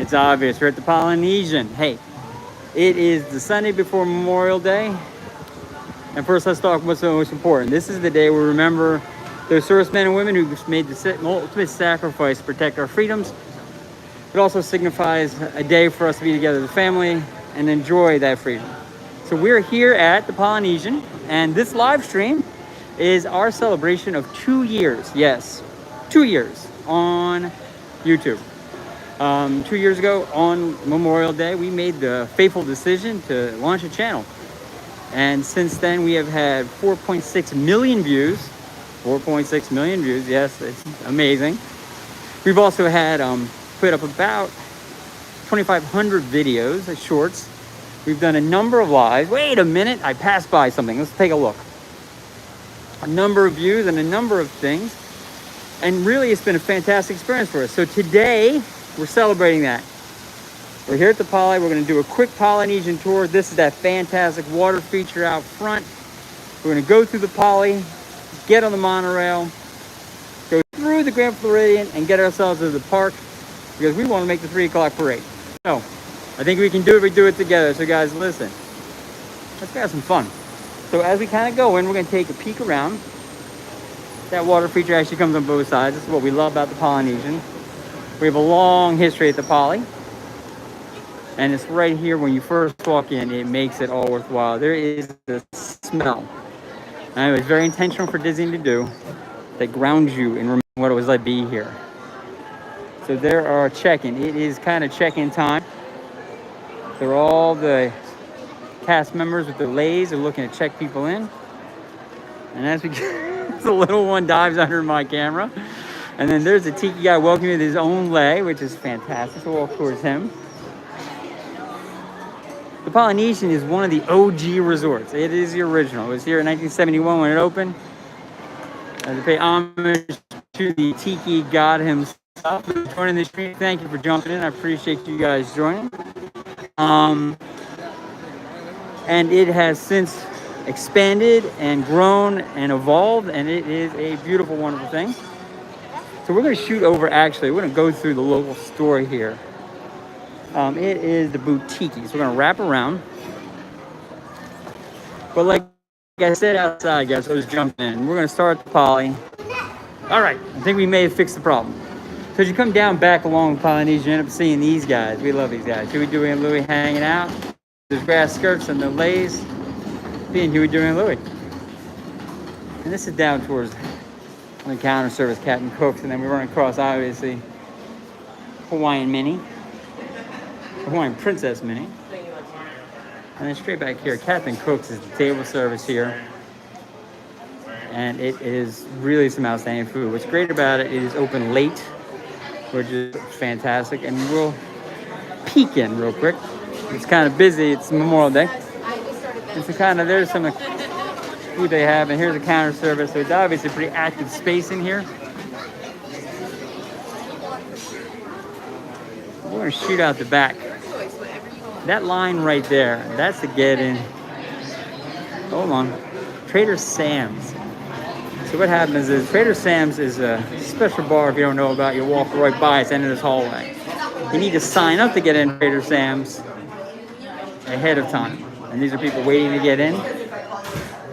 It's obvious. We're at the Polynesian. Hey, it is the Sunday before Memorial Day. And first, let's talk what's the most important. This is the day we remember those servicemen and women who made the ultimate sacrifice to protect our freedoms. It also signifies a day for us to be together as a family and enjoy that freedom. So we're here at the Polynesian, and this live stream is our celebration of 2 years. Yes, 2 years on YouTube. 2 years ago on Memorial Day, we made the fateful decision to launch a channel. And since then, we have had 4.6 million views. 4.6 million views, yes, it's amazing. We've also had put up about 2,500 videos, shorts. We've done a number of lives. Wait a minute, I passed by something. Let's take a look. A number of views and a number of things. And really, it's been a fantastic experience for us. So today, we're celebrating that. We're here at the Poly. We're going to do a quick Polynesian tour. This is that fantastic water feature out front. We're going to go through the Poly, get on the monorail, go through the Grand Floridian, and get ourselves to the park because we want to make the 3 o'clock parade. So I think we can do it. We do it together. So guys, listen. Let's have some fun. So as we kind of go in, we're going to take a peek around. That water feature actually comes on both sides. This is what we love about the Polynesian. We have a long history at the Poly. And it's right here when you first walk in, it makes it all worthwhile. There is the smell. And it was very intentional for Disney to do that grounds you in remembering what it was like to be here. So there are check-in. It is kind of check-in time. There are all the cast members with their leis are looking to check people in. And as we get, the little one dives under my camera. And then there's a tiki guy welcoming with his own lei, which is fantastic. So we'll walk towards him. The Polynesian is one of the OG resorts. It is the original. It was here in 1971 when it opened. To pay homage to the tiki god himself. Joining the stream, thank you for jumping in. I appreciate you guys joining. And it has since expanded and grown and evolved, and it is a beautiful, wonderful thing. So we're going to shoot over, actually, we're going to go through the local store here. It is the boutique. So we're going to wrap around. But like I said outside, guys, so just jump in. We're going to start at the Poly. All right, I think we may have fixed the problem. So as you come down back along the Polynesian, you end up seeing these guys. We love these guys. Huey, Dewey, and Louie hanging out. There's grass skirts and the leis. Being Huey, Dewey, and Louie. And this is down towards the counter service, Captain Cook's, and then we run across, obviously, Hawaiian Mini. Hawaiian Princess Mini. And then straight back here, Captain Cook's is the table service here. And it is really some outstanding food. What's great about it is open late, which is fantastic. And we'll peek in real quick. It's kind of busy. It's Memorial Day. It's there's some of the food they have. And here's the counter service. So it's obviously a pretty active space in here. We're going to shoot out the back. That line right there, that's the get in. Hold on. Trader Sam's. So what happens is Trader Sam's is a special bar if you don't know about. You walk right by, it's the end of this hallway. You need to sign up to get in Trader Sam's ahead of time. And these are people waiting to get in.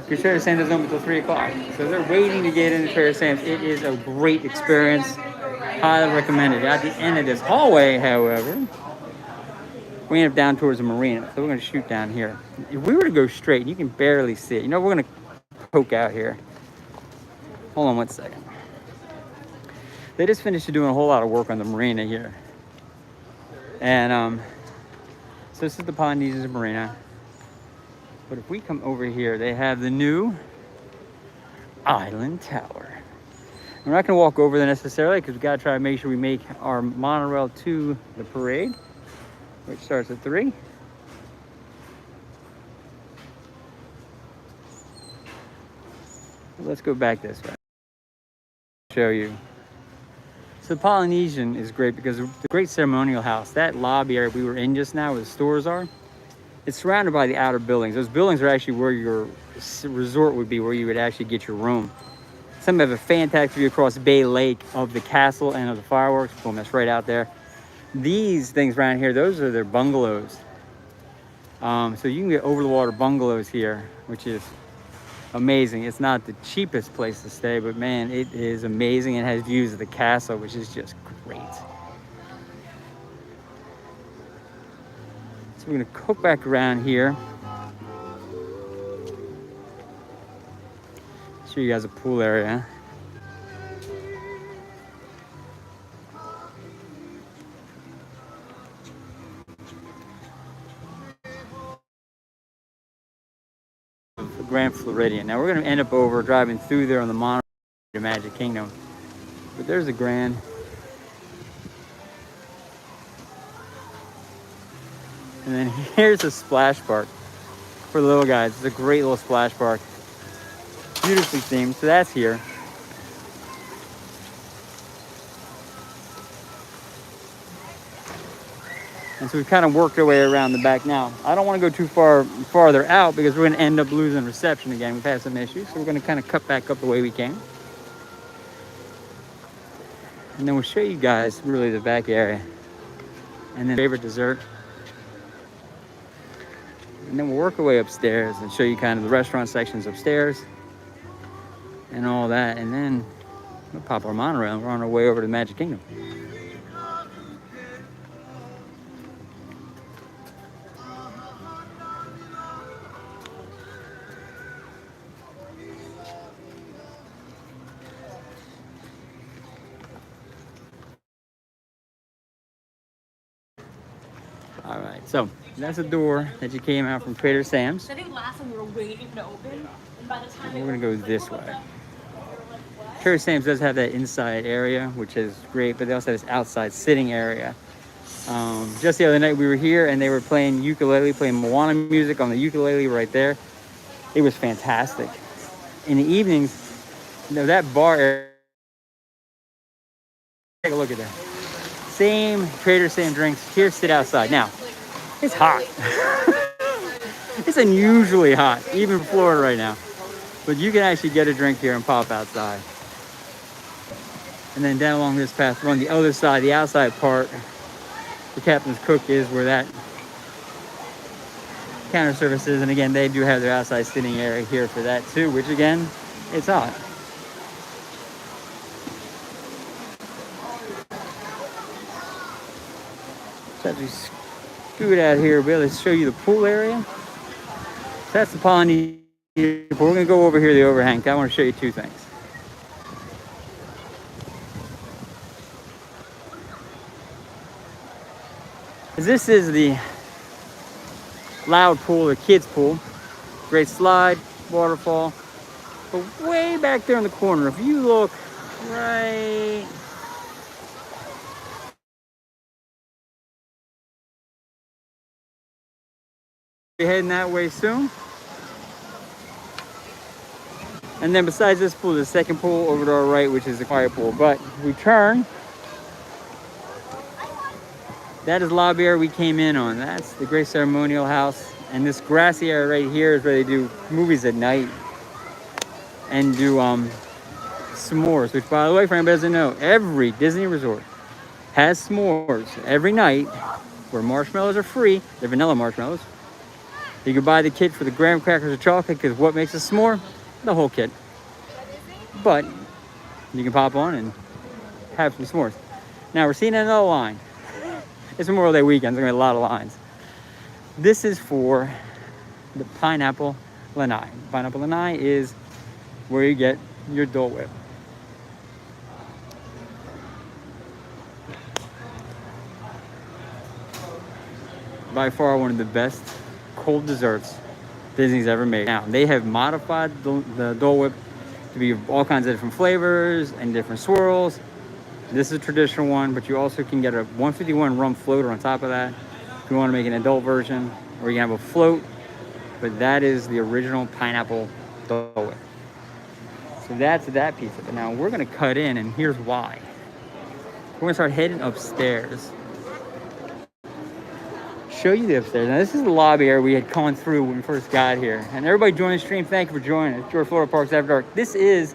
Because Trader Sam's doesn't open until 3 o'clock. So they're waiting to get into Trader Sam's. It is a great experience. Highly recommended. At the end of this hallway, however, we end up down towards the marina. So we're going to shoot down here. If we were to go straight, you can barely see it. You know, we're going to poke out here. Hold on one second. They just finished doing a whole lot of work on the marina here. And so this is the Polynesian Marina. But if we come over here, they have the new Island Tower. We're not going to walk over there necessarily because we've got to try to make sure we make our monorail to the parade, which starts at 3. Let's go back this way. Show you. So the Polynesian is great because the great ceremonial house, that lobby area we were in just now where the stores are, it's surrounded by the outer buildings. Those buildings are actually where your resort would be, where you would actually get your room. Some have a fantastic view across Bay Lake of the castle and of the fireworks. Boom, that's right out there. These things around here, those are their bungalows. So you can get over the water bungalows here, which is amazing. It's not the cheapest place to stay, but man, it is amazing. It has views of the castle, which is just great. So we're gonna go back around here. Show you guys a pool area. Grand Floridian. Now we're gonna end up over driving through there on the monorail to Magic Kingdom. But there's a Grand. And then here's a splash park for the little guys. It's a great little splash park. Beautifully themed, so that's here. And so we've kind of worked our way around the back now. I don't want to go too farther out because we're going to end up losing reception again. We've had some issues, so we're going to kind of cut back up the way we came. And then we'll show you guys really the back area. And then favorite dessert. And then we'll work our way upstairs and show you kind of the restaurant sections upstairs and all that. And then we'll pop our monorail and we're on our way over to the Magic Kingdom. All right, so that's the door that you came out from Trader Sam's. I think last time we were waiting to open, and by the time we're gonna go this way. Trader Sam's does have that inside area, which is great, but they also have this outside sitting area. Just the other night we were here and they were playing ukulele, playing Moana music on the ukulele right there. It was fantastic. In the evenings, you know, that bar area, take a look at that. Same Trader Sam drinks. Here, sit outside. Now, it's hot. It's unusually hot, even in Florida right now. But you can actually get a drink here and pop outside. And then down along this path, we're on the other side, the outside part. The Captain's Cook is where that counter service is. And again, they do have their outside sitting area here for that too, which again, it's hot. So as we scoot out here, we'll be able to show you the pool area. So that's the Polynesian pool. We're going to go over here, the overhang. I want to show you two things. This is the Loud pool, the kids pool. Great slide, waterfall. But way back there in the corner, if you look right you're heading that way soon. And then besides this pool, the second pool over to our right, which is the quiet pool. But we turn. That is lobby area we came in on. That's the Great Ceremonial House. And this grassy area right here is where they do movies at night and do s'mores, which by the way, for anybody who doesn't know, every Disney resort has s'mores every night where marshmallows are free. They're vanilla marshmallows. You can buy the kit for the graham crackers or chocolate because what makes a s'more? The whole kit. But you can pop on and have some s'mores. Now we're seeing another line. It's Memorial Day weekend, there's gonna be a lot of lines. This is for the pineapple lanai. Pineapple lanai is where you get your Dole Whip. By far one of the best cold desserts Disney's ever made. Now, they have modified the Dole Whip to be all kinds of different flavors and different swirls. This is a traditional one, but you also can get a 151 rum floater on top of that if you want to make an adult version, or you can have a float, but that is the original pineapple Dole Whip. So that's that piece of it. Now we're gonna cut in, and here's why. We're gonna start heading upstairs. Show you the upstairs. Now this is the lobby area we had gone through when we first got here. And everybody joining the stream, thank you for joining us. George Florida Parks After Dark. This is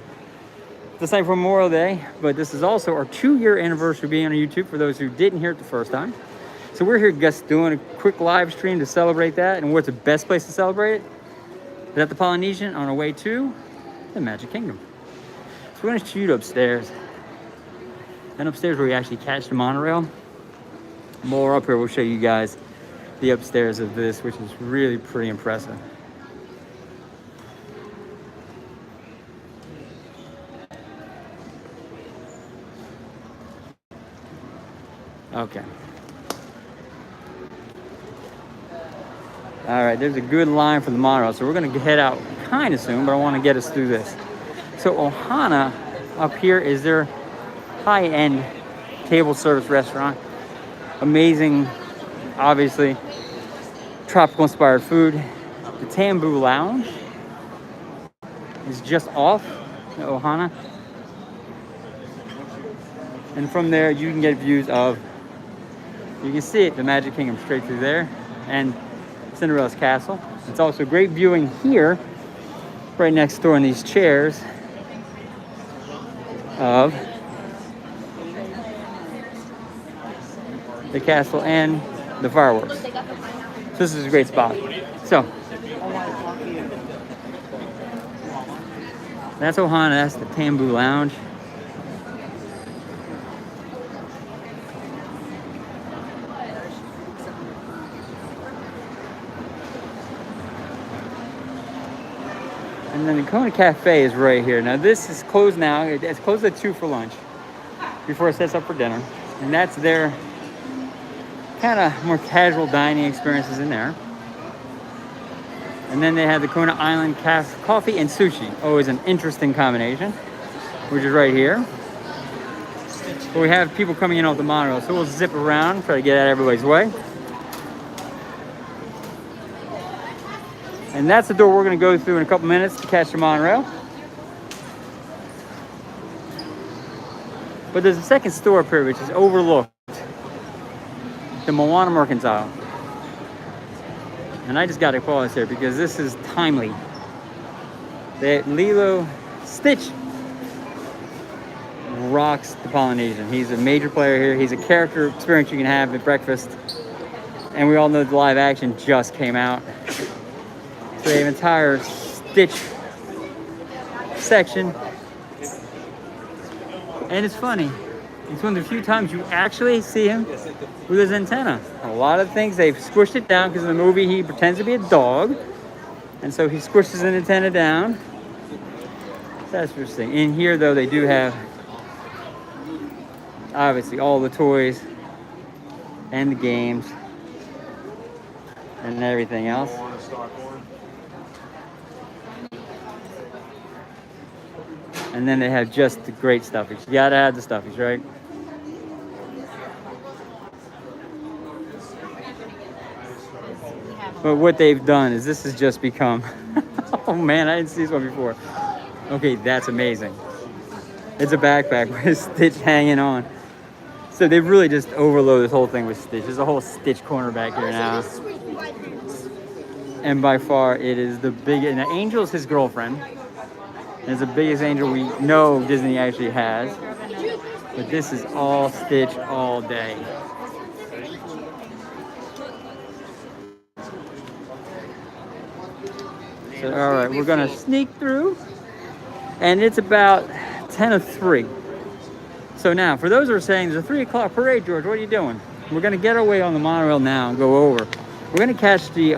the site for Memorial Day, but this is also our 2-year anniversary being on YouTube for those who didn't hear it the first time. So we're here just doing a quick live stream to celebrate that. And what's the best place to celebrate it? Is at the Polynesian on our way to the Magic Kingdom. So we're gonna shoot upstairs. And upstairs where we actually catch the monorail. More up here, we'll show you guys the upstairs of this, which is really pretty impressive. Okay. All right, there's a good line for the monorail, so we're gonna head out kind of soon, but I wanna get us through this. So Ohana up here is their high-end table service restaurant. Amazing, obviously, tropical inspired food. The Tambu Lounge is just off the Ohana. And from there, you can get views of, you can see it, the Magic Kingdom straight through there, and Cinderella's castle. It's also great viewing here, right next door in these chairs, of the castle and the fireworks. So this is a great spot. So that's Ohana, that's the Tambu Lounge. And then the Kona Cafe is right here. Now this is closed now. It's closed at 2 for lunch before it sets up for dinner. And that's their kind of more casual dining experiences in there. And then they have the Kona Island coffee and sushi. Always an interesting combination, which is right here. But we have people coming in off the monorail, so we'll zip around, try to get out of everybody's way. And that's the door we're going to go through in a couple minutes to catch the monorail. But there's a second store up here which is overlooked. The Moana Mercantile. And I just got to call this here because this is timely. That Lilo Stitch rocks the Polynesian. He's a major player here. He's a character experience you can have at breakfast. And we all know the live action just came out. So they have an entire Stitch section. And it's funny. It's one of the few times you actually see him with his antenna. A lot of things, they've squished it down because in the movie he pretends to be a dog. And so he squishes his antenna down. That's interesting. In here, though, they do have, obviously, all the toys and the games and everything else. And then they have just the great stuffies. You gotta have the stuffies, right? But what they've done is this has just become, oh man, I didn't see this one before. Okay, that's amazing. It's a backpack with Stitch hanging on. So they've really just overloaded this whole thing with Stitch. There's a whole Stitch corner back here now. And by far, it is the biggest, and Angel is his girlfriend. It's the biggest angel we know Disney actually has. But this is all Stitch all day. So, all right, we're gonna sneak through. And it's about 10 of 3. So now, for those who are saying there's a 3 o'clock parade, George, what are you doing? We're gonna get our way on the monorail now and go over. We're gonna catch the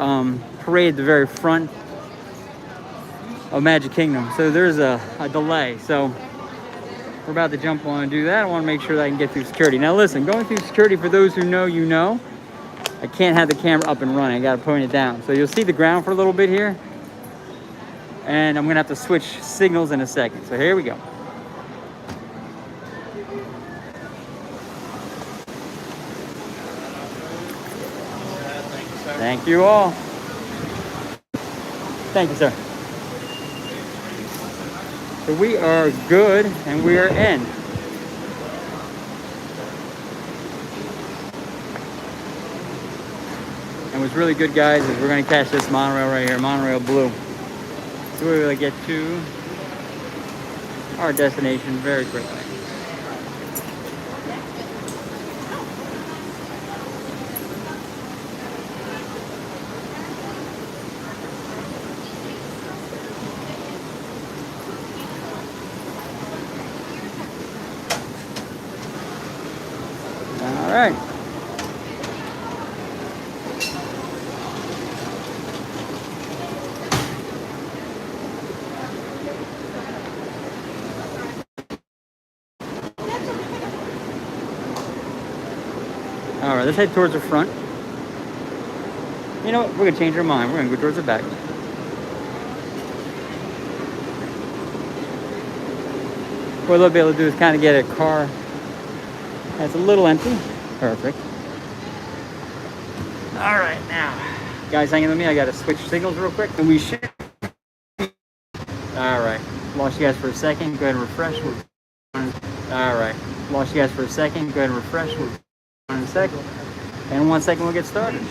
parade at the very front of Magic Kingdom. So there's a delay. So we're about to jump on and do that. I want to make sure that I can get through security. Now listen, going through security, for those who know, you know, I can't have the camera up and running. I got to point it down. So you'll see the ground for a little bit here. And I'm going to have to switch signals in a second. So here we go. Thank you all. Thank you, sir. So we are good and we are in. And what's really good, guys, is we're going to catch this monorail right here, monorail blue. So we're going to get to our destination very quickly. All right. All right, let's head towards the front. You know what? We're gonna change our mind. We're gonna go towards the back. What we'll be able to do is kind of get a car that's a little empty. Perfect. All right, now, guys, hang in with me. I gotta switch signals real quick, and we should. All right, lost you guys for a second. Go ahead and refresh. All right, lost you guys for a second. Go ahead and refresh. We're in a second. And in 1 second, we'll get started.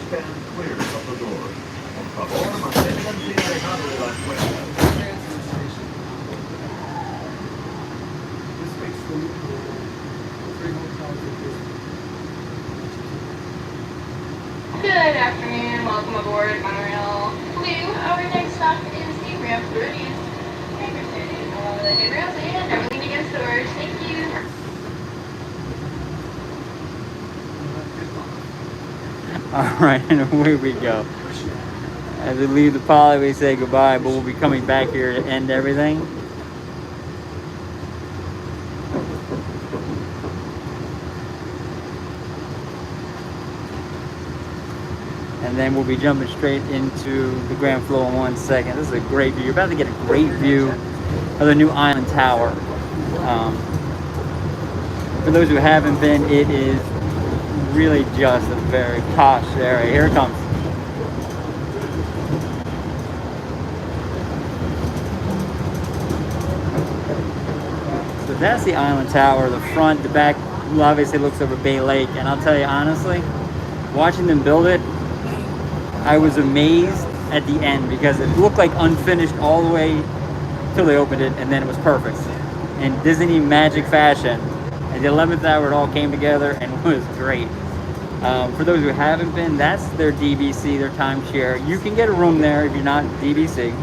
Good afternoon, welcome aboard monorail Blue. Our next stop is the Grand Floridian. Interested in all the new rails and everything to get stores. Thank you. All right, and away we go. As we leave the poly, we say goodbye, but we'll be coming back here to end everything. And then we'll be jumping straight into the Grand Flow in 1 second. This is a great view. You're about to get a great view of the new Island Tower. For those who haven't been, it is really just a very posh area. Here it comes. So that's the Island Tower. The front, the back obviously looks over Bay Lake. And I'll tell you honestly, watching them build it, I was amazed at the end because it looked like unfinished all the way till they opened it, and then it was perfect. In Disney magic fashion, at the 11th hour, it all came together and it was great. For those who haven't been, that's their DVC, their timeshare. You can get a room there if you're not DVC,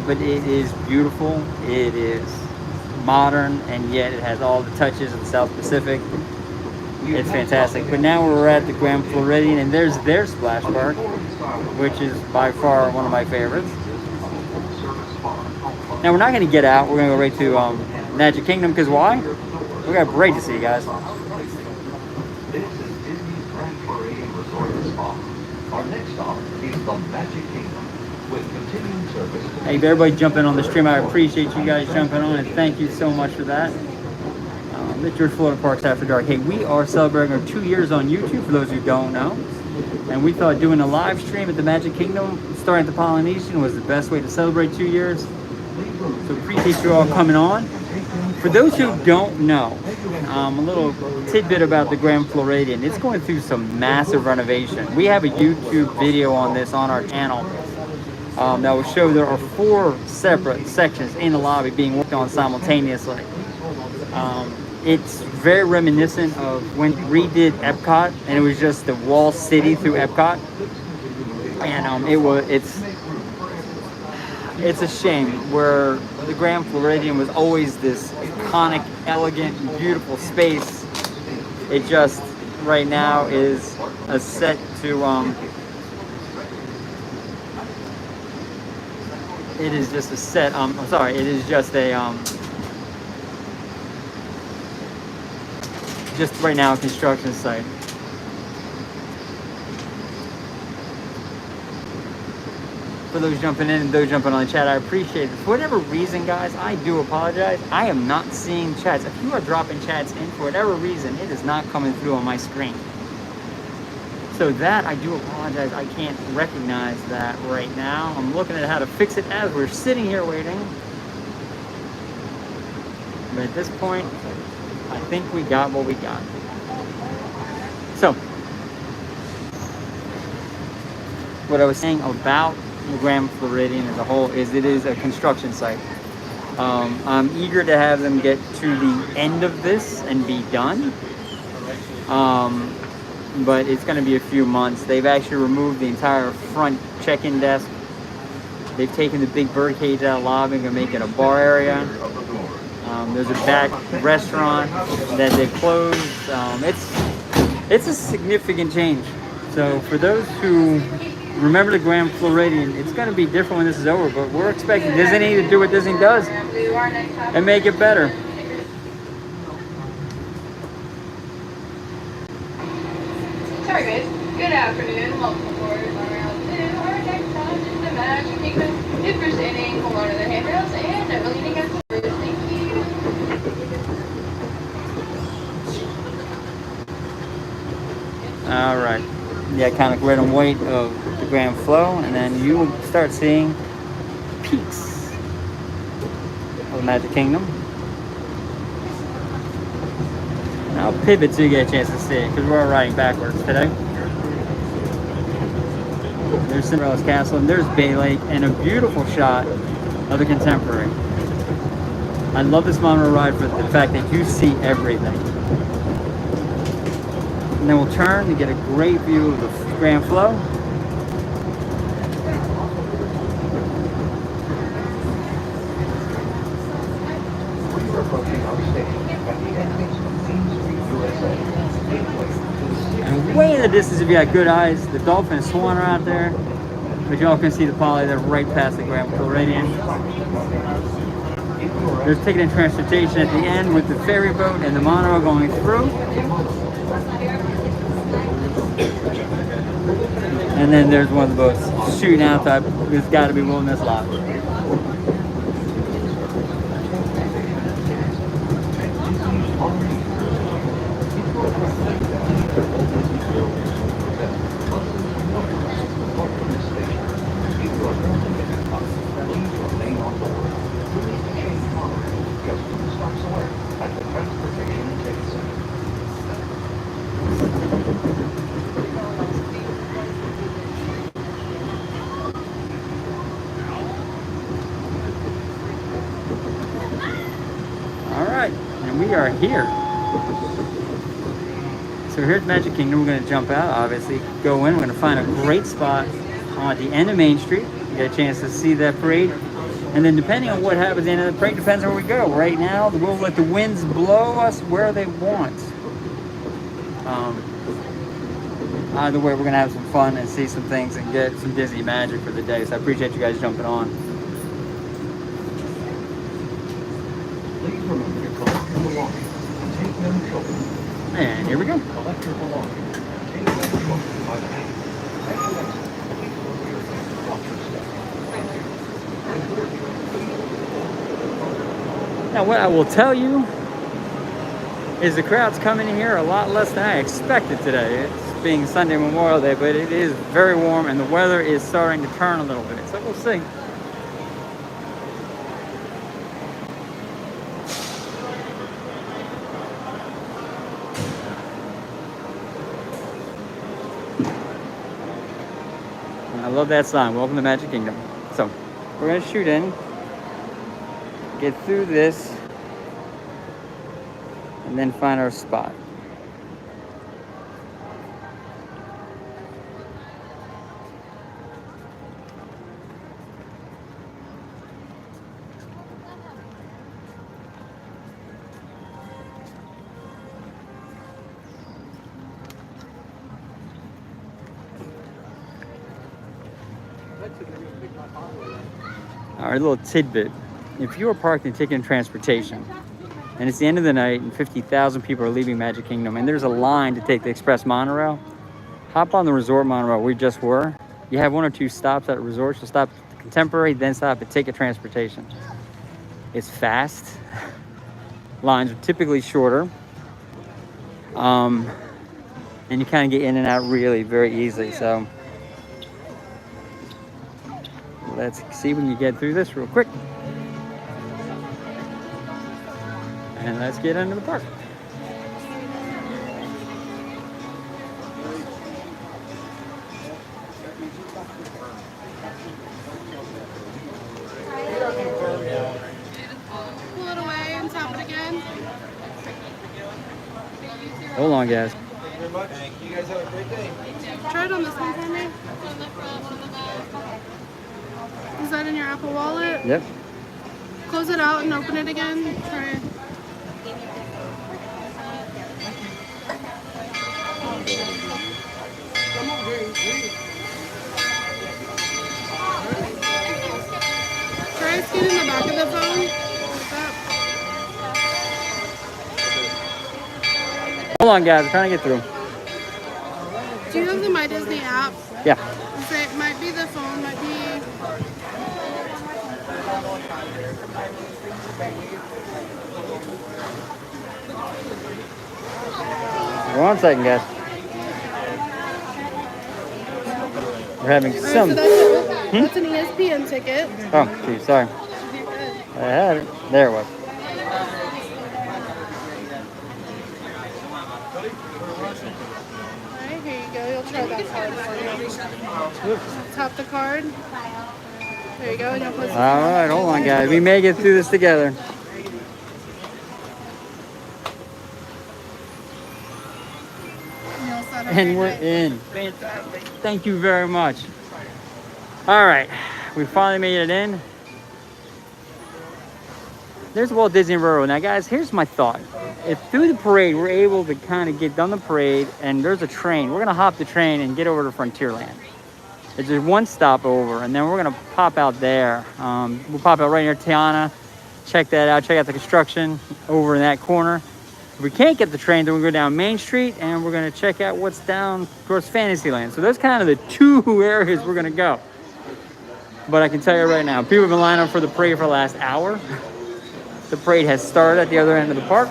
but it is beautiful. It is modern, and yet it has all the touches of the South Pacific. It's fantastic. But now we're at the Grand Floridian, and there's their splash park, which is by far one of my favorites. Now we're not going to get out. We're going to go right to Magic Kingdom, because why? We got a parade to see, guys. This is Disney's Grand Floridian Resort and Spa. Our next stop is the Magic Kingdom, with continuing service. Hey, everybody jumping on the stream. I appreciate you guys jumping on, and thank you so much for that. It's George Florida Parks After Dark. Hey, we are celebrating our 2 years on YouTube, for those who don't know. And we thought doing a live stream at the Magic Kingdom, starting at the Polynesian, was the best way to celebrate 2 years. So appreciate you all coming on. For those who don't know, a little tidbit about the Grand Floridian. It's going through some massive renovation. We have a YouTube video on this on our channel that will show there are 4 separate sections in the lobby being worked on simultaneously. It's very reminiscent of when we redid Epcot, and it was just the wall city through Epcot. And it's a shame where the Grand Floridian was always this iconic, elegant, beautiful space. It just right now is a set to it is just a set it is just a just right now a construction site. For those jumping in and those jumping on the chat, I appreciate it. For whatever reason, guys, I do apologize. I am not seeing chats. If you are dropping chats in, for whatever reason, it is not coming through on my screen. So that, I do apologize. I can't recognize that right now. I'm looking at how to fix it as we're sitting here waiting. But at this point, I think we got what we got. So, what I was saying about the Grand Floridian as a whole is it is a construction site. I'm eager to have them get to the end of this and be done. But it's going to be a few months. They've actually removed the entire front check-in desk. They've taken the big bird cage out of the lobby and make it a bar area. There's a back restaurant that they closed. It's a significant change. So for those who remember the Grand Floridian, it's going to be different when this is over, but we're expecting Disney to do what Disney does and make it better. Sorry guys, good afternoon, welcome aboard Monorail 2. Our next stop is the Magic Kingdom. If you're standing, hold on to the handrails and never lean against the roof. Thank you. All right. Yeah, kind of red and white of the Grand Flow, and then you will start seeing peaks of the Magic Kingdom. And I'll pivot so you get a chance to see it, because we're all riding backwards today. There's Cinderella's Castle, and there's Bay Lake, and a beautiful shot of the Contemporary. I love this monorail ride for the fact that you see everything. And then we'll turn to get a great view of the Grand Flow. We're approaching our station at the entrance of Main Street, USA. Gateway to the And way in the distance, if you got good eyes, the Dolphin and Swan are out there. But y'all can see the poly there right past the Grand Floridian. There's ticket and transportation at the end with the ferry boat and the monorail going through. And then there's one of the boats shooting out that there's got to be Wilderness Lodge. And we are here. So here's Magic Kingdom. We're going to jump out, obviously, go in. We're going to find a great spot at the end of Main Street. You get a chance to see that parade. And then depending on what happens at the end of the parade, depends on where we go. Right now, we'll let the winds blow us where they want. Either way, we're going to have some fun and see some things and get some Disney magic for the day. So I appreciate you guys jumping on. Please remember to collect your belongings and take them children. And here we go. Collect your belongings and take them children by the hand. As you exit, please lower your head. Watch your step. Thank you. Now, what I will tell you is the crowd's coming in here a lot less than I expected today. It's being Sunday Memorial Day, but it is very warm and the weather is starting to turn a little bit. So we'll see. I love that sign. Welcome to Magic Kingdom. So we're going to shoot in, get through this, and then find our spot. All right, a little tidbit. If you are parked in ticket and transportation, and it's the end of the night and 50,000 people are leaving Magic Kingdom, and there's a line to take the express monorail, hop on the resort monorail we just were. You have one or two stops at resorts. You'll stop at the Contemporary, then stop at ticket transportation. It's fast. Lines are typically shorter. And you kind of get in and out really very easily. So let's see if we can get through this real quick. And let's get into the park. Hold on, guys. Thank you very much. You guys have a great day. Try it on this one for me. Is that in your Apple Wallet? Yep. Close it out and open it again. Try. Try scanning the back of the phone. Like that. Hold on, guys. I'm trying to get through. Do you have the My Disney app? Yeah. It might be the phone, might be. One second, guys. We're having Alright, some. so that's an ESPN ticket. Oh, geez, sorry. I had it. There it was. Alright, here you go. You'll try that card for me. Tap the card. There you go, and you'll put All right, hold on, guys. We may get through this together. And we're in. Fantastic. Thank you very much. All right, we finally made it in. There's Walt Disney World. Now, guys, here's my thought. If through the parade we're able to kind of get done the parade and there's a train, we're gonna hop the train and get over to Frontierland. It's just one stop over, and then we're gonna pop out there. We'll pop out right near Tiana, check that out, check out the construction over in that corner. If we can't get the train, then we'll go down Main Street and we're gonna check out what's down towards Fantasyland. So that's kind of the two areas we're gonna go. But I can tell you right now, people have been lining up for the parade for the last hour. The parade has started at the other end of the park,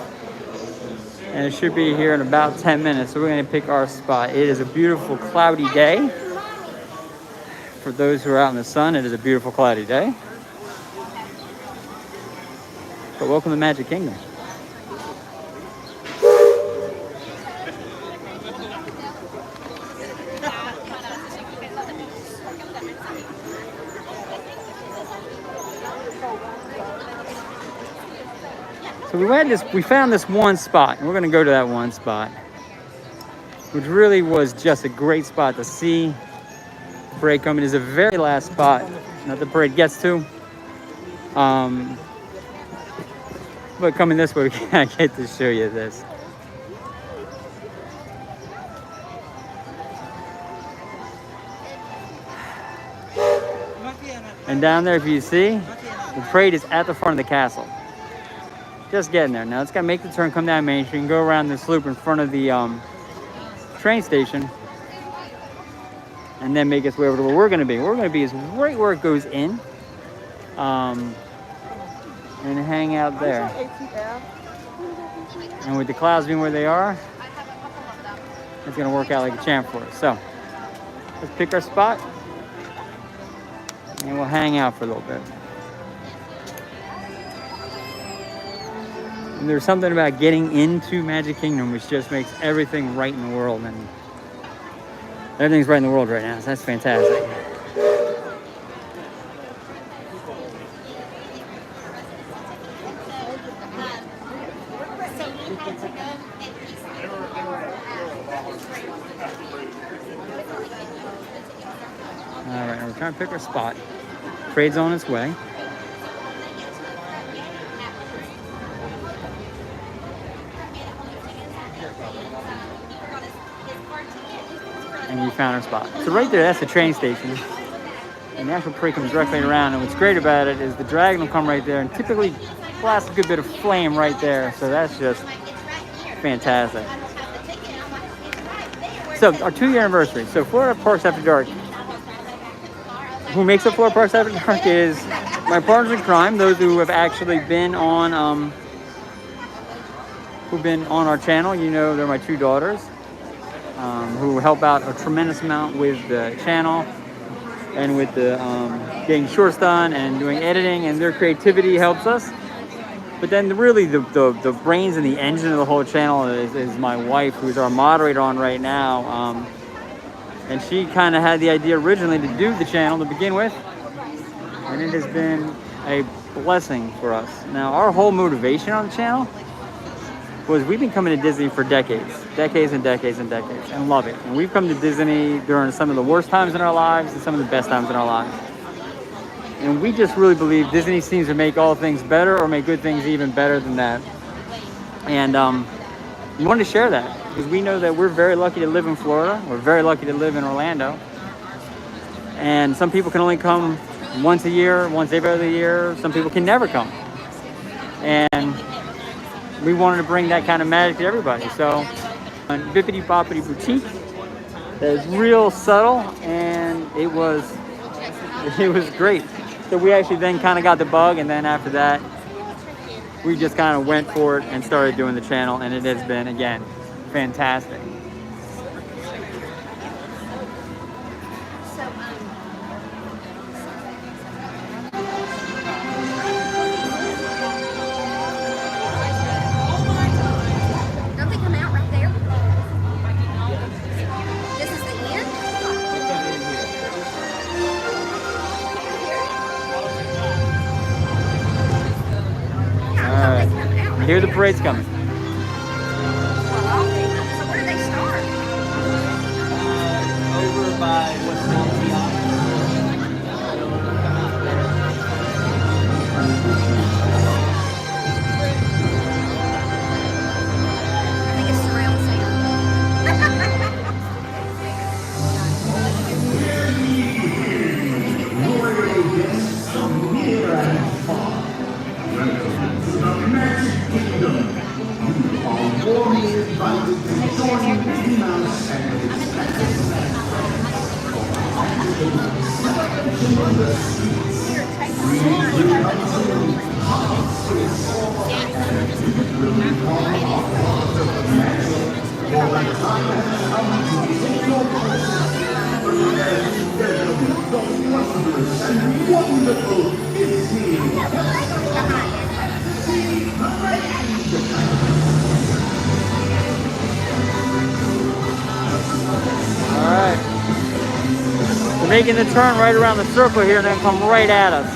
and it should be here in about 10 minutes. So we're gonna pick our spot. It is a beautiful cloudy day. For those who are out in the sun, it is a beautiful cloudy day. But welcome to Magic Kingdom. So we found this one spot, and we're gonna go to that one spot, which really was just a great spot to see the parade coming. Is the very last spot that the parade gets to. But coming this way, I get to show you this. And down there, if you see, the parade is at the front of the castle. Just getting there. Now it's got to make the turn, come down Main Street, and go around this loop in front of the train station, and then make its way over to where we're going to be. Where we're going to be is right where it goes in, and hang out there. And with the clouds being where they are, it's going to work out like a champ for us. So let's pick our spot, and we'll hang out for a little bit. And there's something about getting into Magic Kingdom which just makes everything right in the world, and everything's right in the world right now, so that's fantastic. All right, we're trying to pick our spot. Parade's on its way. And we found our spot. So right there, that's the train station. And the actual parade comes directly around. And what's great about it is the dragon will come right there and typically blast a good bit of flame right there. So that's just fantastic. So our 2-year anniversary. So Florida Parks After Dark. Who makes up Florida Parks After Dark is my partners in crime, those who have actually been on who've been on our channel. You know, they're my 2 daughters. Who help out a tremendous amount with the channel and with the getting shorts done and doing editing, and their creativity helps us. But then really the brains and the engine of the whole channel is my wife, who's our moderator on right now. And she kind of had the idea originally to do the channel to begin with, and it has been a blessing for us. Now, our whole motivation on the channel was we've been coming to Disney for decades and love it. And we've come to Disney during some of the worst times in our lives and some of the best times in our lives. And we just really believe Disney seems to make all things better or make good things even better than that. And we wanted to share that because we know that we're very lucky to live in Florida. We're very lucky to live in Orlando. And some people can only come once a year, once every other year. Some people can never come. And we wanted to bring that kind of magic to everybody. So, Bippity Boppity Boutique, that is real subtle, and it was great. So we actually then kind of got the bug, and then after that, we just kind of went for it and started doing the channel, and it has been, again, fantastic. Don't they come out right there? This is the end? All right, I hear the parade's coming. So where do they start? Over by what's now I think it's surround sound. All right. We're making the turn right around the circle here and then come right at us.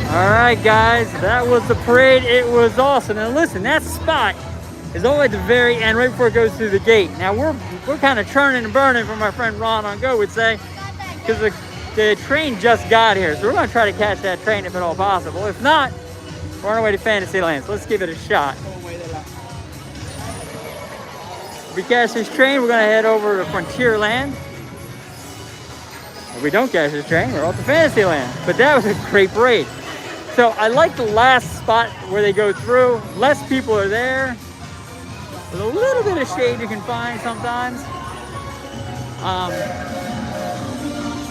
All right, guys, that was the parade. It was awesome. And listen, that spot is only at the very end, right before it goes through the gate. Now we're kind of churning and burning, from my friend Ron on Go would say, because the train just got here. So we're going to try to catch that train if at all possible. If not, we're on our way to Fantasyland. So let's give it a shot. If we catch this train, we're going to head over to Frontierland. If we don't catch this train, we're off to Fantasyland. But that was a great parade. So I like the last spot where they go through. Less people are there. There's a little bit of shade you can find sometimes.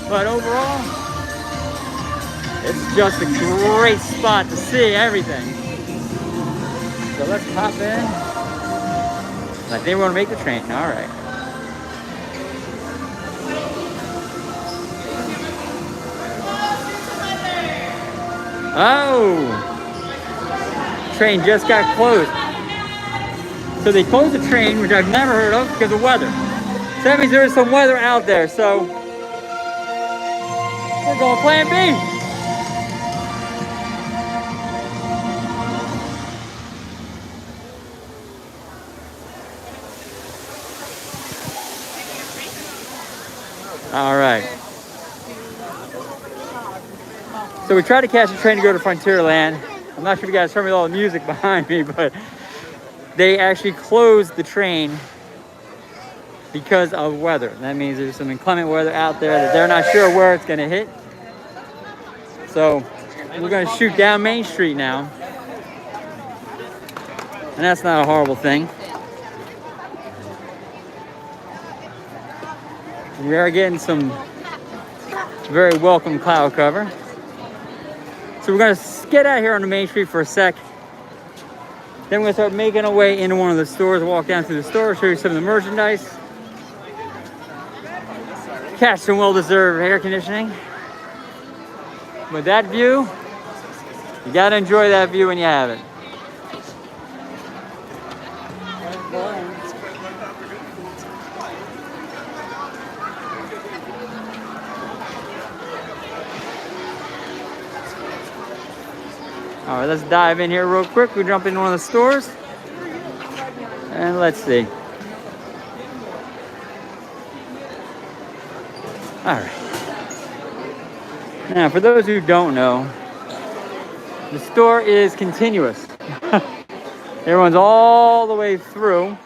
But overall, it's just a great spot to see everything. So let's hop in. I think we're gonna make the train. All right. Oh, train just got closed. So they closed the train, which I've never heard of because of weather. So that means there's some weather out there. So we're going plan B. All right. So we tried to catch a train to go to Frontierland. I'm not sure if you guys heard me with all the music behind me, but they actually closed the train because of weather. That means there's some inclement weather out there that they're not sure where it's going to hit. So we're going to shoot down Main Street now. And that's not a horrible thing. We are getting some very welcome cloud cover. So we're going to get out here on the Main Street for a sec. Then we're going to start making our way into one of the stores, walk down through the store, show you some of the merchandise. Catch some well-deserved air conditioning. With that view, you got to enjoy that view when you have it. All right, let's dive in here real quick. We jump into one of the stores. And let's see. All right. Now, for those who don't know, the store is continuous. It runs all the way through.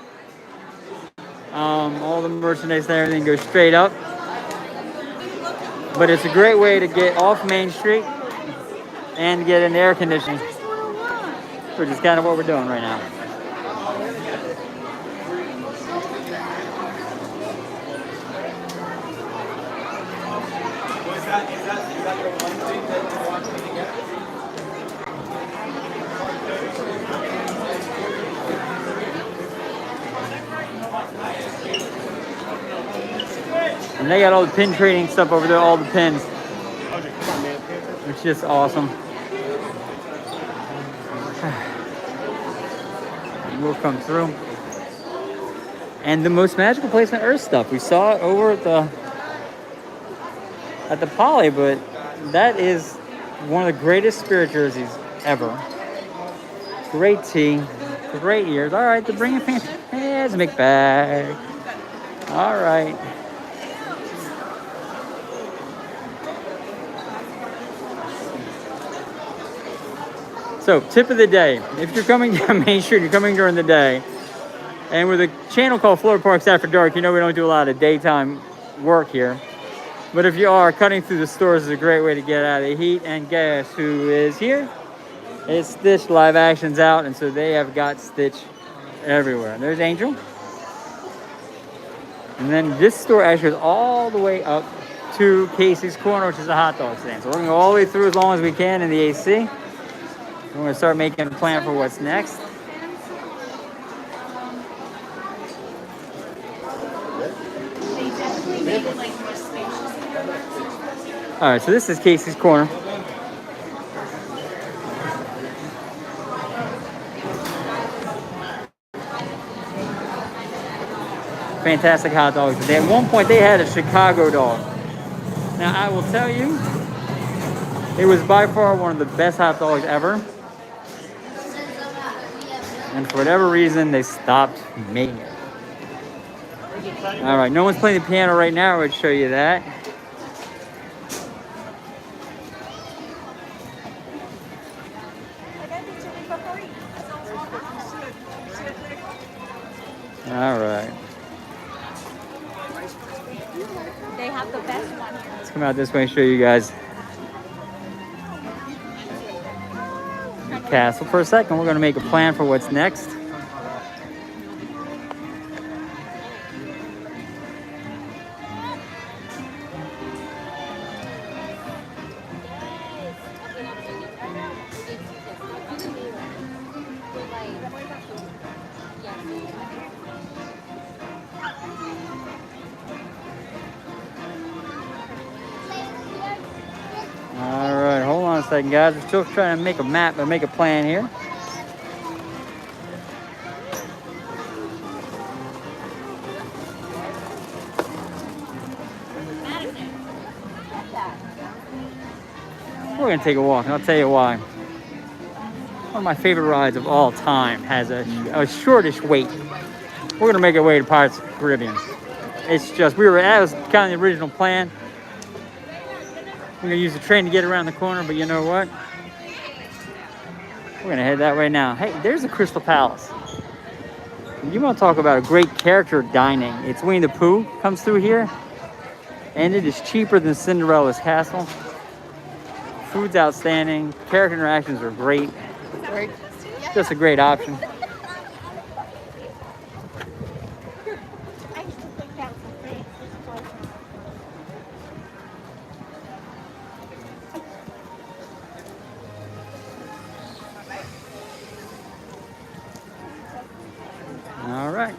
All the merchandise and everything goes straight up. But it's a great way to get off Main Street and get an air conditioning, which is kind of what we're doing right now. And they got all the pin trading stuff over there, all the pins, which is just awesome. We'll come through. And the most magical place on earth stuff. We saw it over at the Poly, but that is one of the greatest spirit jerseys ever. Great tee, great ears. All right, the bring it fan. There's McBag. All right. So, tip of the day, if you're coming down Main Street, you're coming during the day, and with a channel called Florida Parks After Dark, you know we don't do a lot of daytime work here. But if you are, cutting through the stores is a great way to get out of the heat. And guess who is here? It's Stitch Live Action's out, and so they have got Stitch everywhere. There's Angel. And then this store actually goes all the way up to Casey's Corner, which is a hot dog stand. So we're going to go all the way through as long as we can in the AC. We're going to start making a plan for what's next. All right, so this is Casey's Corner. Fantastic hot dogs. At one point, they had a Chicago dog. Now, I will tell you, It was by far one of the best hot dogs ever. And for whatever reason, they stopped making it. All right, no one's playing the piano right now. I would show you that. All right. They have the best one here. Let's come out this way and show you guys the castle for a second. We're going to make a plan for what's next. All right, hold on a second, guys. We're still trying to make a map and make a plan here. We're gonna take a walk, and I'll tell you why. One of my favorite rides of all time has a shortish wait. We're gonna make our way to Pirates of the Caribbean. It's just, that was kind of the original plan. We're gonna use the train to get around the corner, but you know what? We're gonna head that way now. Hey, there's the Crystal Palace. You want to talk about a great character dining. It's Winnie the Pooh comes through here, and it is cheaper than Cinderella's castle. Food's outstanding. Character interactions are great. Just a great option. All right.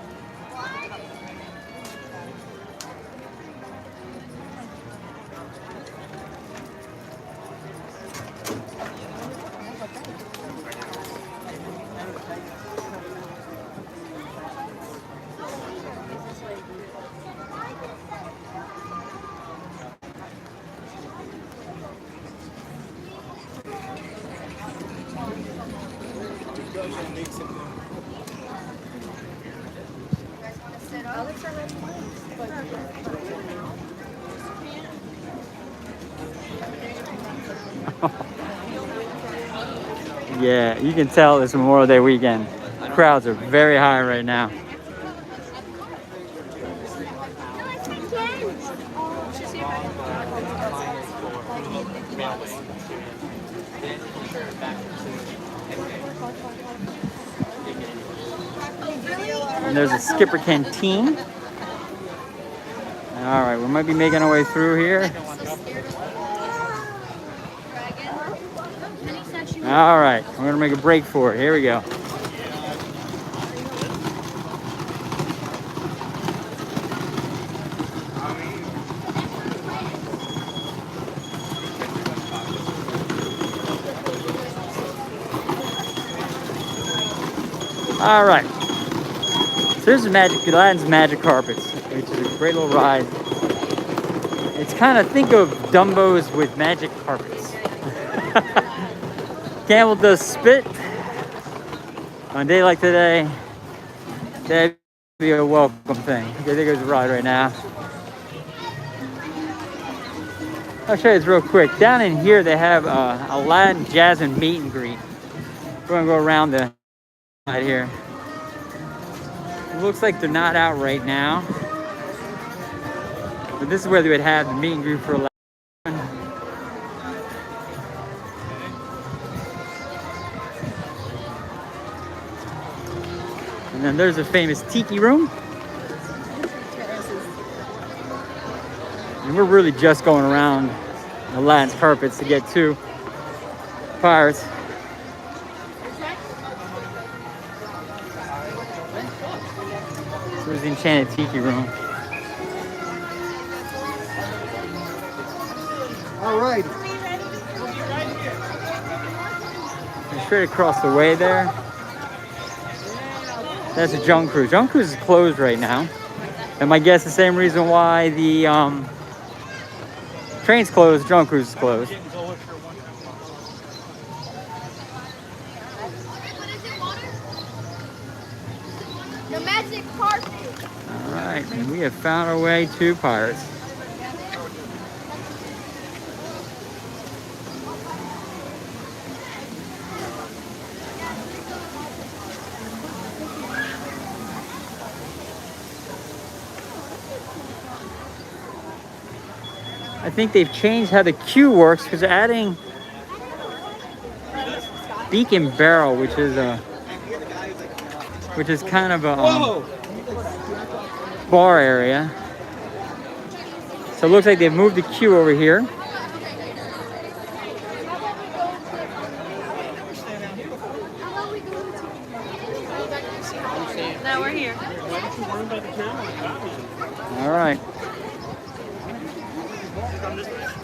Yeah, you can tell it's Memorial Day weekend. Crowds are very high right now. And there's a Skipper Canteen. All right, we might be making our way through here. All right, we're gonna make a break for it. Here we go. All right. So there's Aladdin's Magic Carpets, which is a great little ride. It's kind of, think of Dumbos with magic carpets. Campbell does spit. On a day like today, that'd be a welcome thing. Okay, there goes the ride right now. I'll show you this real quick. Down in here, they have Aladdin Jasmine meet and greet. We're gonna go around the side here. It looks like they're not out right now, but this is where they would have the meet and greet for Aladdin. And then there's a famous tiki room. And we're really just going around Aladdin's carpets to get to Pirates. So there's the Enchanted Tiki Room. All right. And straight across the way there, that's a Jungle Cruise. Jungle Cruise is closed right now. And my guess the same reason why the train's closed, Jungle Cruise is closed. The magic carpet. All right, and we have found our way to Pirates. I think they've changed how the queue works because they're adding Beacon Barrel, which is kind of a bar area. So it looks like they've moved the queue over here. Now we're here. All right.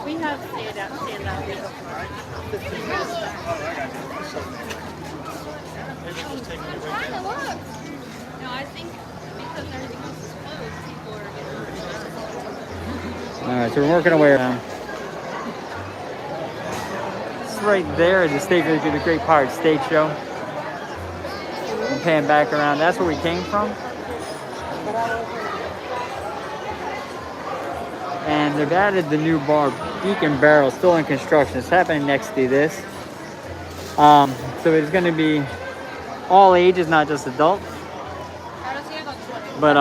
We have stand out. No, I think because everything else is closed, people are getting. All right, so we're working our way around. It's right there at the stage where they do the Great Pirate Stage Show. And pan back around. That's where we came from. And they've added the new bar, Beacon Barrel, still in construction. It's happening next to this. So it's going to be all ages, not just adults. But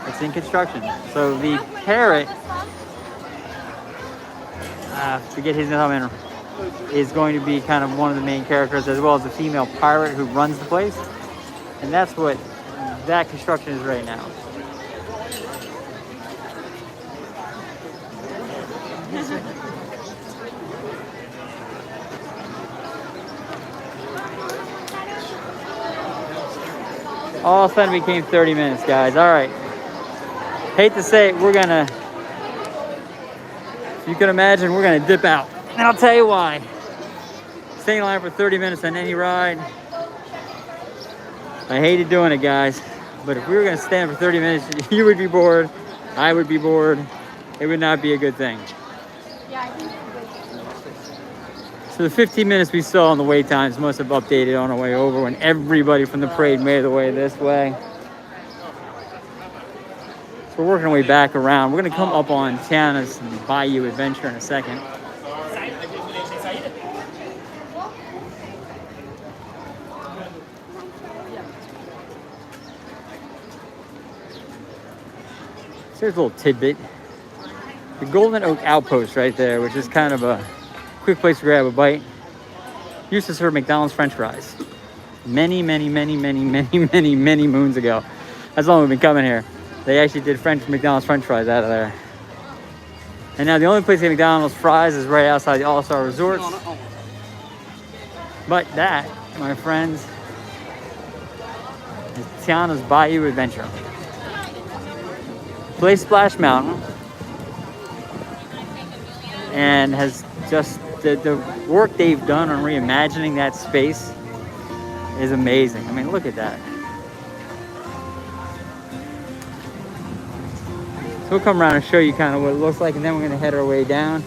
it's in construction. So the parrot, forget his name, is going to be kind of one of the main characters, as well as the female pirate who runs the place. And that's what that construction is right now. All of a sudden it became 30 minutes, guys. All right. Hate to say it, we're gonna, if you can imagine, we're gonna dip out. And I'll tell you why. Staying in line for 30 minutes on any ride, I hated doing it, guys. But if we were gonna stand for 30 minutes, you would be bored, I would be bored. It would not be a good thing. So the 15 minutes we saw on the wait times must have updated on our way over when everybody from the parade made their way this way. So we're working our way back around. We're gonna come up on Tiana's Bayou Adventure in a second. So here's a little tidbit. The Golden Oak Outpost right there, which is kind of a quick place to grab a bite, used to serve McDonald's French fries. Many moons ago. That's long we've been coming here. They actually did McDonald's French fries out of there. And now the only place to get McDonald's fries is right outside the All-Star Resorts. But that, my friends, is Tiana's Bayou Adventure. Play Splash Mountain. And has just, the work they've done on reimagining that space is amazing. I mean, look at that. So we'll come around and show you kind of what it looks like, and then we're going to head our way down.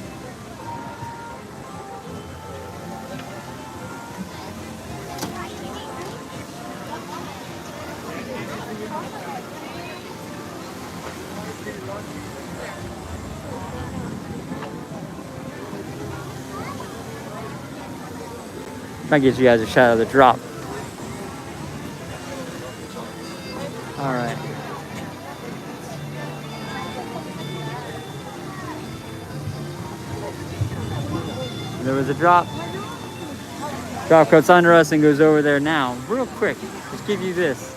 Try to get you guys a shot of the drop. All right. There was a drop. Drop coats under us and goes over there now. Real quick, just give you this.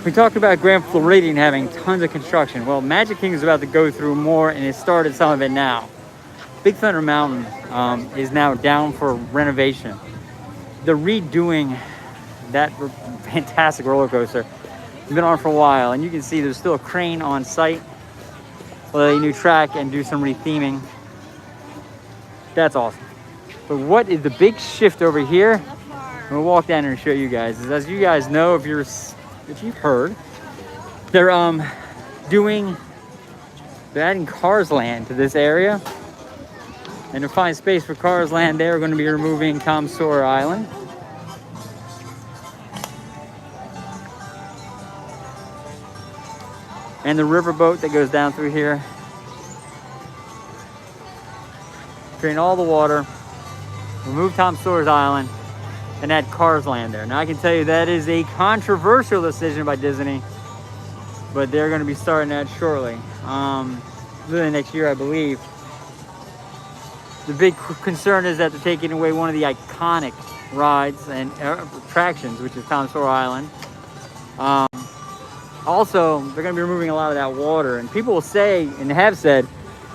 We talked about Grand Floridian having tons of construction. Well, Magic Kingdom is about to go through more, and it started some of it now. Big Thunder Mountain is now down for renovation. They're redoing that fantastic roller coaster. It's been on for a while, and you can see there's still a crane on site. Well, a new track and do some retheming. That's awesome. But what is the big shift over here? We'll walk down here and show you guys. Is, as you guys know, if you've heard, they're adding Cars Land to this area. And to find space for Cars Land, they're going to be removing Comstorer Island. and the riverboat that goes down through here. Drain all the water, remove Tom Sawyer's Island, and add Cars Land there. Now I can tell you that is a controversial decision by Disney, but they're going to be starting that shortly. Really next year, I believe. The big concern is that they're taking away one of the iconic rides and attractions, which is Tom Sawyer Island. Also, they're going to be removing a lot of that water, and people will say, and have said,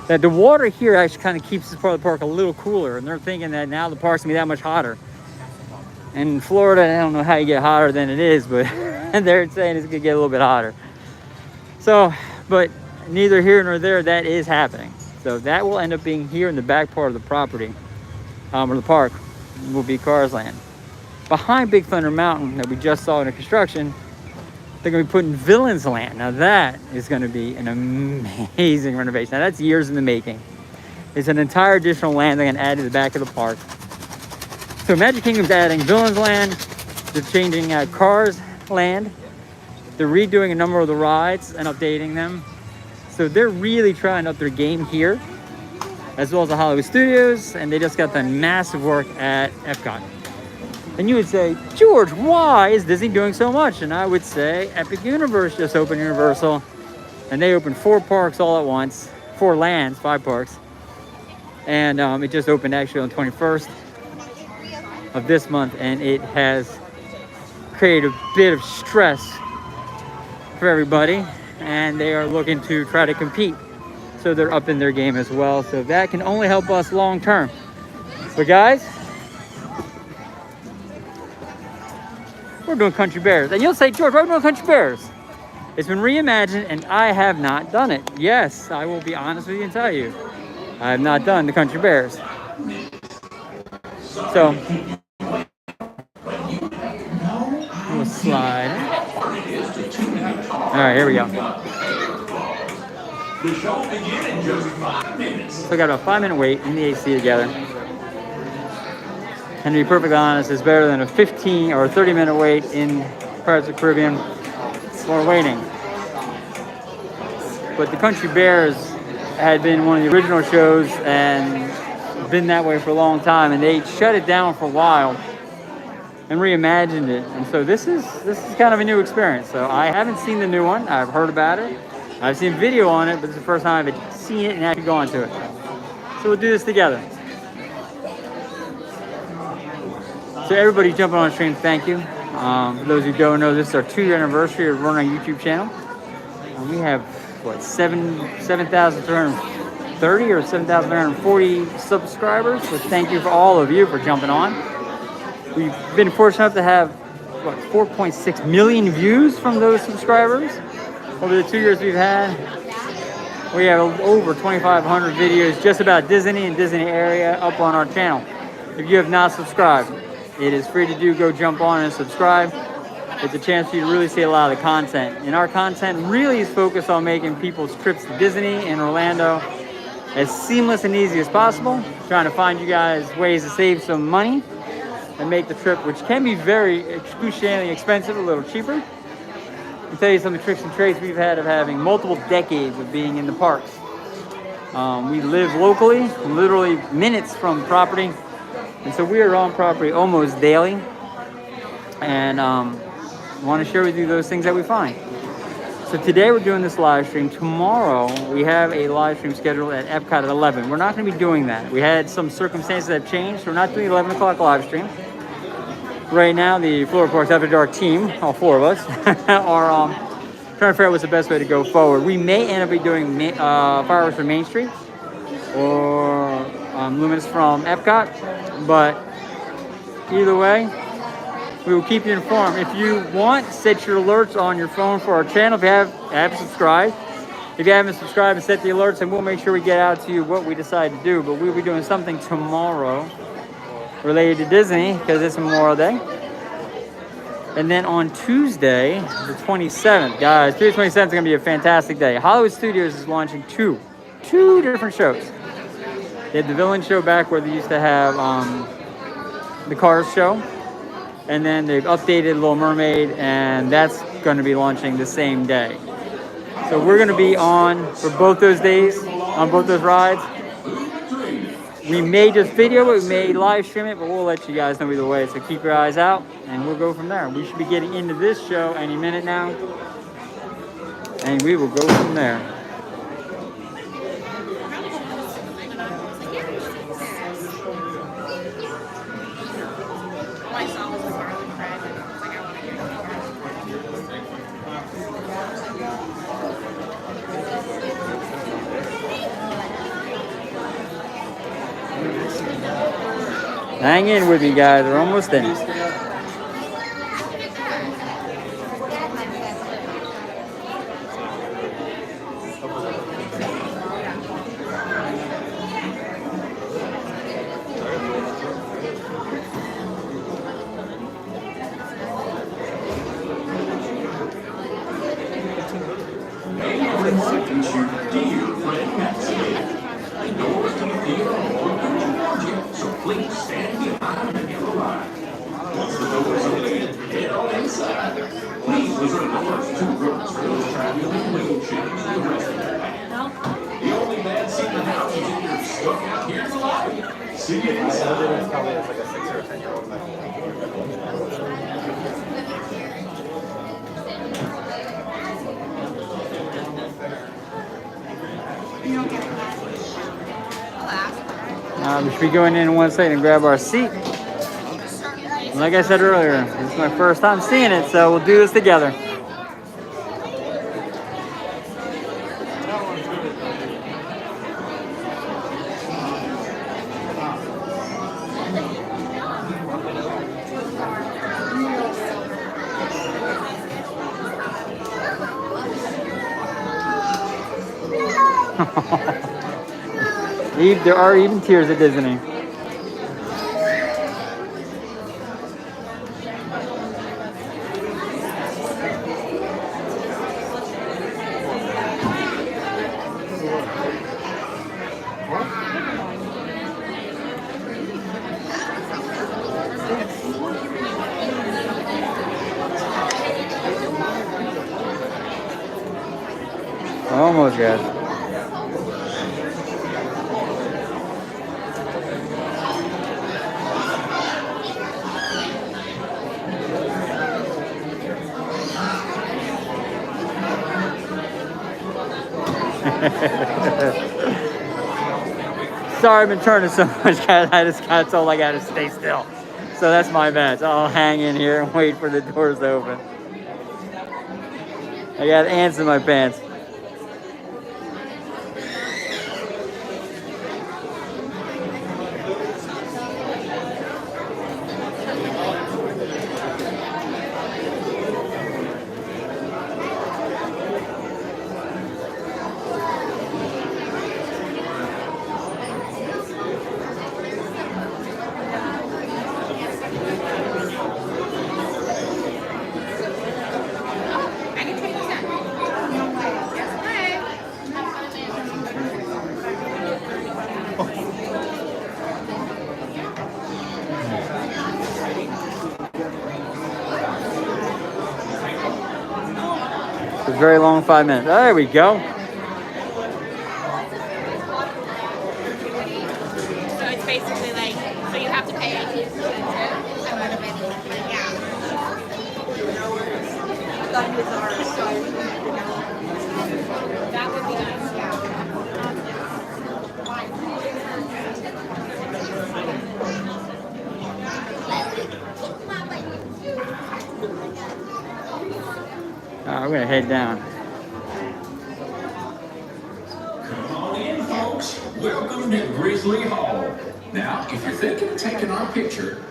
that the water here actually kind of keeps this part of the park a little cooler, and they're thinking that now the park's going to be that much hotter. In Florida, I don't know how you get hotter than it is, but they're saying it's going to get a little bit hotter. So, but neither here nor there, that is happening. So that will end up being here in the back part of the property, or the park, will be Cars Land. Behind Big Thunder Mountain that we just saw in the construction, they're going to be putting Villains Land. Now that is going to be an amazing renovation. Now that's years in the making. It's an entire additional land they're going to add to the back of the park. So Magic Kingdom's adding Villains Land. They're changing Cars Land. They're redoing a number of the rides and updating them. So they're really trying to up their game here, as well as the Hollywood Studios, and they just got done massive work at Epcot. And you would say, George, why is Disney doing so much? And I would say, Epic Universe just opened Universal, and they opened 4 parks all at once, 4 lands, 5 parks. And it just opened actually on the 21st of this month, and it has created a bit of stress for everybody, and they are looking to try to compete. So they're upping their game as well. So that can only help us long term. But guys, we're doing Country Bears. And you'll say, George, why are we doing Country Bears? It's been reimagined and I have not done it. Yes, I will be honest with you and tell you, I have not done the Country Bears. So, we'll slide. All right, here we go. So I got a 5-minute wait in the AC together. And to be perfectly honest, it's better than a 15 or 30-minute wait in Pirates of the Caribbean for waiting. But the Country Bears had been one of the original shows and been that way for a long time, and they shut it down for a while and reimagined it. And so this is kind of a new experience. So I haven't seen the new one. I've heard about it. I've seen video on it, but it's the first time I've seen it and actually gone to it. So we'll do this together. So everybody jumping on the stream, thank you. For those who don't know, this is our 2-year anniversary of running our YouTube channel. We have, what, 7,330 or 7,340 subscribers. So thank you for all of you for jumping on. We've been fortunate enough to have, what, 4.6 million views from those subscribers over the 2 years we've had. We have over 2,500 videos just about Disney and Disney area up on our channel. If you have not subscribed, it is free to do. Go jump on and subscribe. It's a chance for you to really see a lot of the content. And our content really is focused on making people's trips to Disney and Orlando as seamless and easy as possible. Trying to find you guys ways to save some money and make the trip, which can be very excruciatingly expensive, a little cheaper. I'll tell you some of the tricks and trades we've had of having multiple decades of being in the parks. We live locally, literally minutes from property. And so we are on property almost daily. And want to share with you those things that we find. So today we're doing this live stream. Tomorrow we have a live stream scheduled at Epcot at 11. We're not going to be doing that. We had some circumstances that have changed. So we're not doing 11 o'clock live stream. Right now, the Florida Parks After Dark team, all 4 of us, are trying to figure out what's the best way to go forward. We may end up doing fireworks from Main Street or Luminous from Epcot, but either way, we will keep you informed. If you want, set your alerts on your phone for our channel. If you have subscribed. If you haven't subscribed, and set the alerts, and we'll make sure we get out to you what we decide to do. But we'll be doing something tomorrow related to Disney because it's Memorial Day. And then on Tuesday, the 27th, guys, Tuesday 27th is going to be a fantastic day. Hollywood Studios is launching two different shows. They have the Villain show back where they used to have the Cars show. And then they've updated Little Mermaid, and that's going to be launching the same day. So So we're going to be on for both those days, on both those rides. We may just video it, we may live stream it, but we'll let you guys know either way. So keep your eyes out, and we'll go from there. We should be getting into this show any minute now, and we will go from there. All I saw was the garlic bread. And I was like, I want to get Hang in with me, guys. We're almost in. Please stand behind the yellow line. Once the doors open, head on inside. Please reserve the first two rows for those traveling wheelchairs and the rest of their bags. The only bad seat in the house is if you're stuck out here in the lobby. See you inside. Probably it's like a 6 or 10-year-old. We should be going in one second and grab our seat. Like I said earlier, this is my first time seeing it, so we'll do this together. There are even tears at Disney. Almost, guys. Sorry I've been turning so much, guys. I just got told I gotta stay still. So that's my bad. So I'll hang in here and wait for the doors to open. I got ants in my pants. It's a very long 5 minutes. There we go. So it's basically like, so you have to pay. That would be nice. We're gonna head down. Come on in, folks. Welcome to Grizzly Hall. Now, if you're thinking of taking our picture,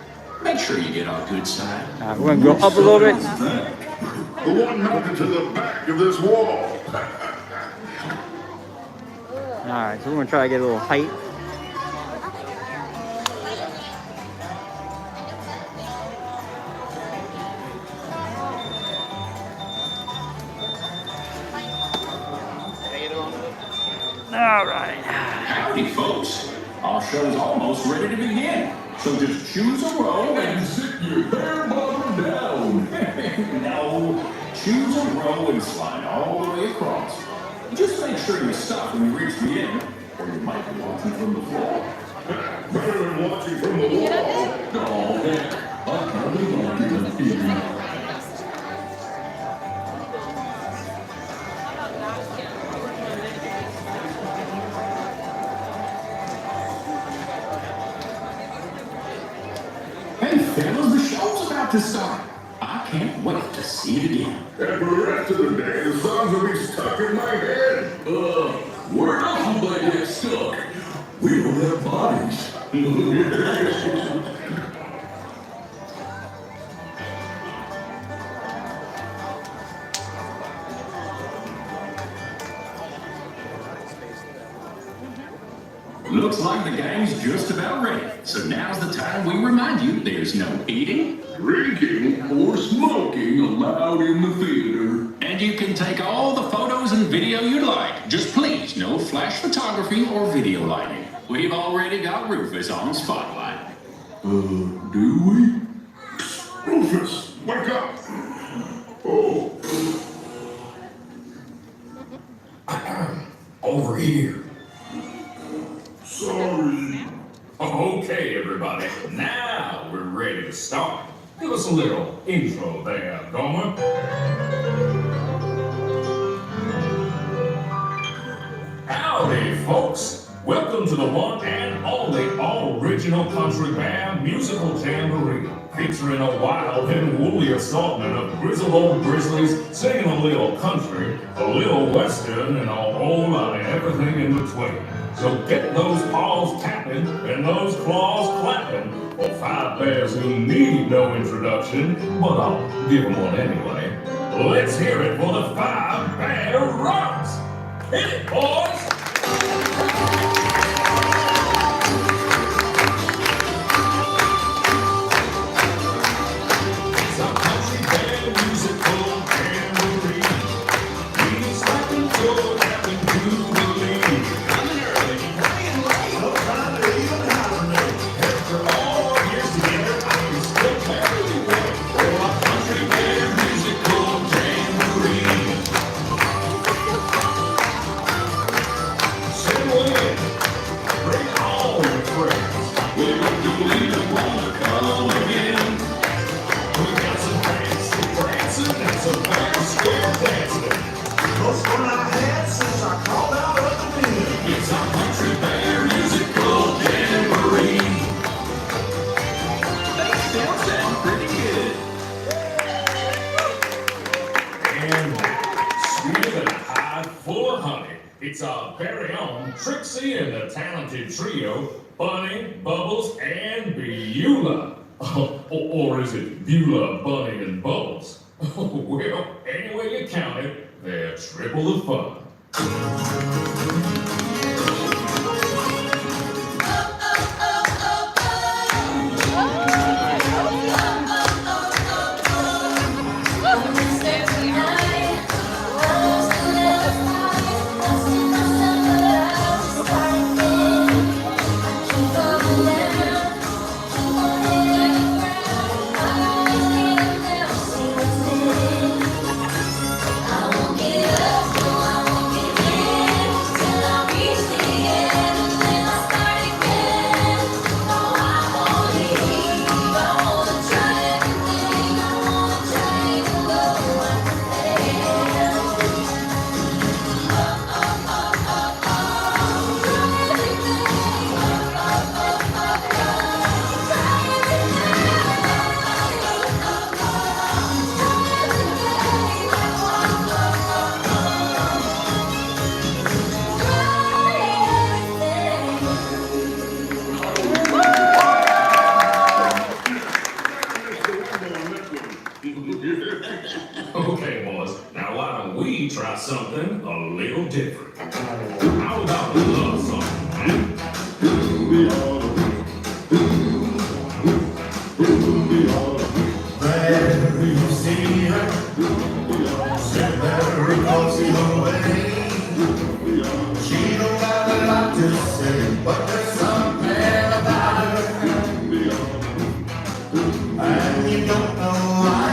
make sure you get our good side. We're gonna go up a little bit. The one mounted to the back of this wall. Alright, so we're gonna try to get a little height. Alright. Howdy, folks. Our show's almost ready to begin. So just choose a row and sit your bare bottom down. No, choose a row and slide all the way across. Just make sure you stop when you reach the end, or you might be watching from the floor. Better than watching from the wall. Oh, heck, I'll probably walk in the theater. Hey, fellas, the show's about to start. I can't wait to see it again. And for the rest of the day, the songs will be stuck in my head. Where else will they get stuck? We don't have bodies. Looks like the gang's just about ready. So now's the time we remind you there's no eating, Drinking or smoking allowed in the theater. And you can take all the photos and video you'd like. Just please, no flash photography or video lighting. We've already got Rufus on spotlight. Do we? Rufus, wake up! Oh, Over here. sorry. Okay, everybody, now we're ready to start. Give us a little intro there, Gomer. Howdy, folks. Welcome to the one and only original country band musical jamboree, featuring a wild and woolly assortment of grizzled old grizzlies singing a little country, a little western, and a whole lot of everything in between. So get those paws tapping and those claws clapping for five bears who need no introduction, but I'll give them one anyway. Let's hear it for the Five Bear Rocks! Hit it, boys! It's a country band musical jamboree. We slap and go, tapping to the lead. Coming early, playing late, no time to even hibernate. After all our years together, I can still barely wait for a country band musical jamboree. Settle in, bring all your friends. We hope you leave and wanna come again. We got some fancy prancing and some fast square dancing. Most fun I had since I called out of the wind. It's a country bear musical jamboree. They still sound pretty good. And sweeter than a hive full of honey, it's our very own Trixie and the talented trio, Bunny, Bubbles, and Beulah. Or is it Beulah, Bunny, and Bubbles? Well, any way you count it, they're triple the fun. Okay, boys, now why don't we try something a little different? How about a love song, man? There you see her, sit there across the way. She don't got a lot to say, but there's something about her. And you don't know why,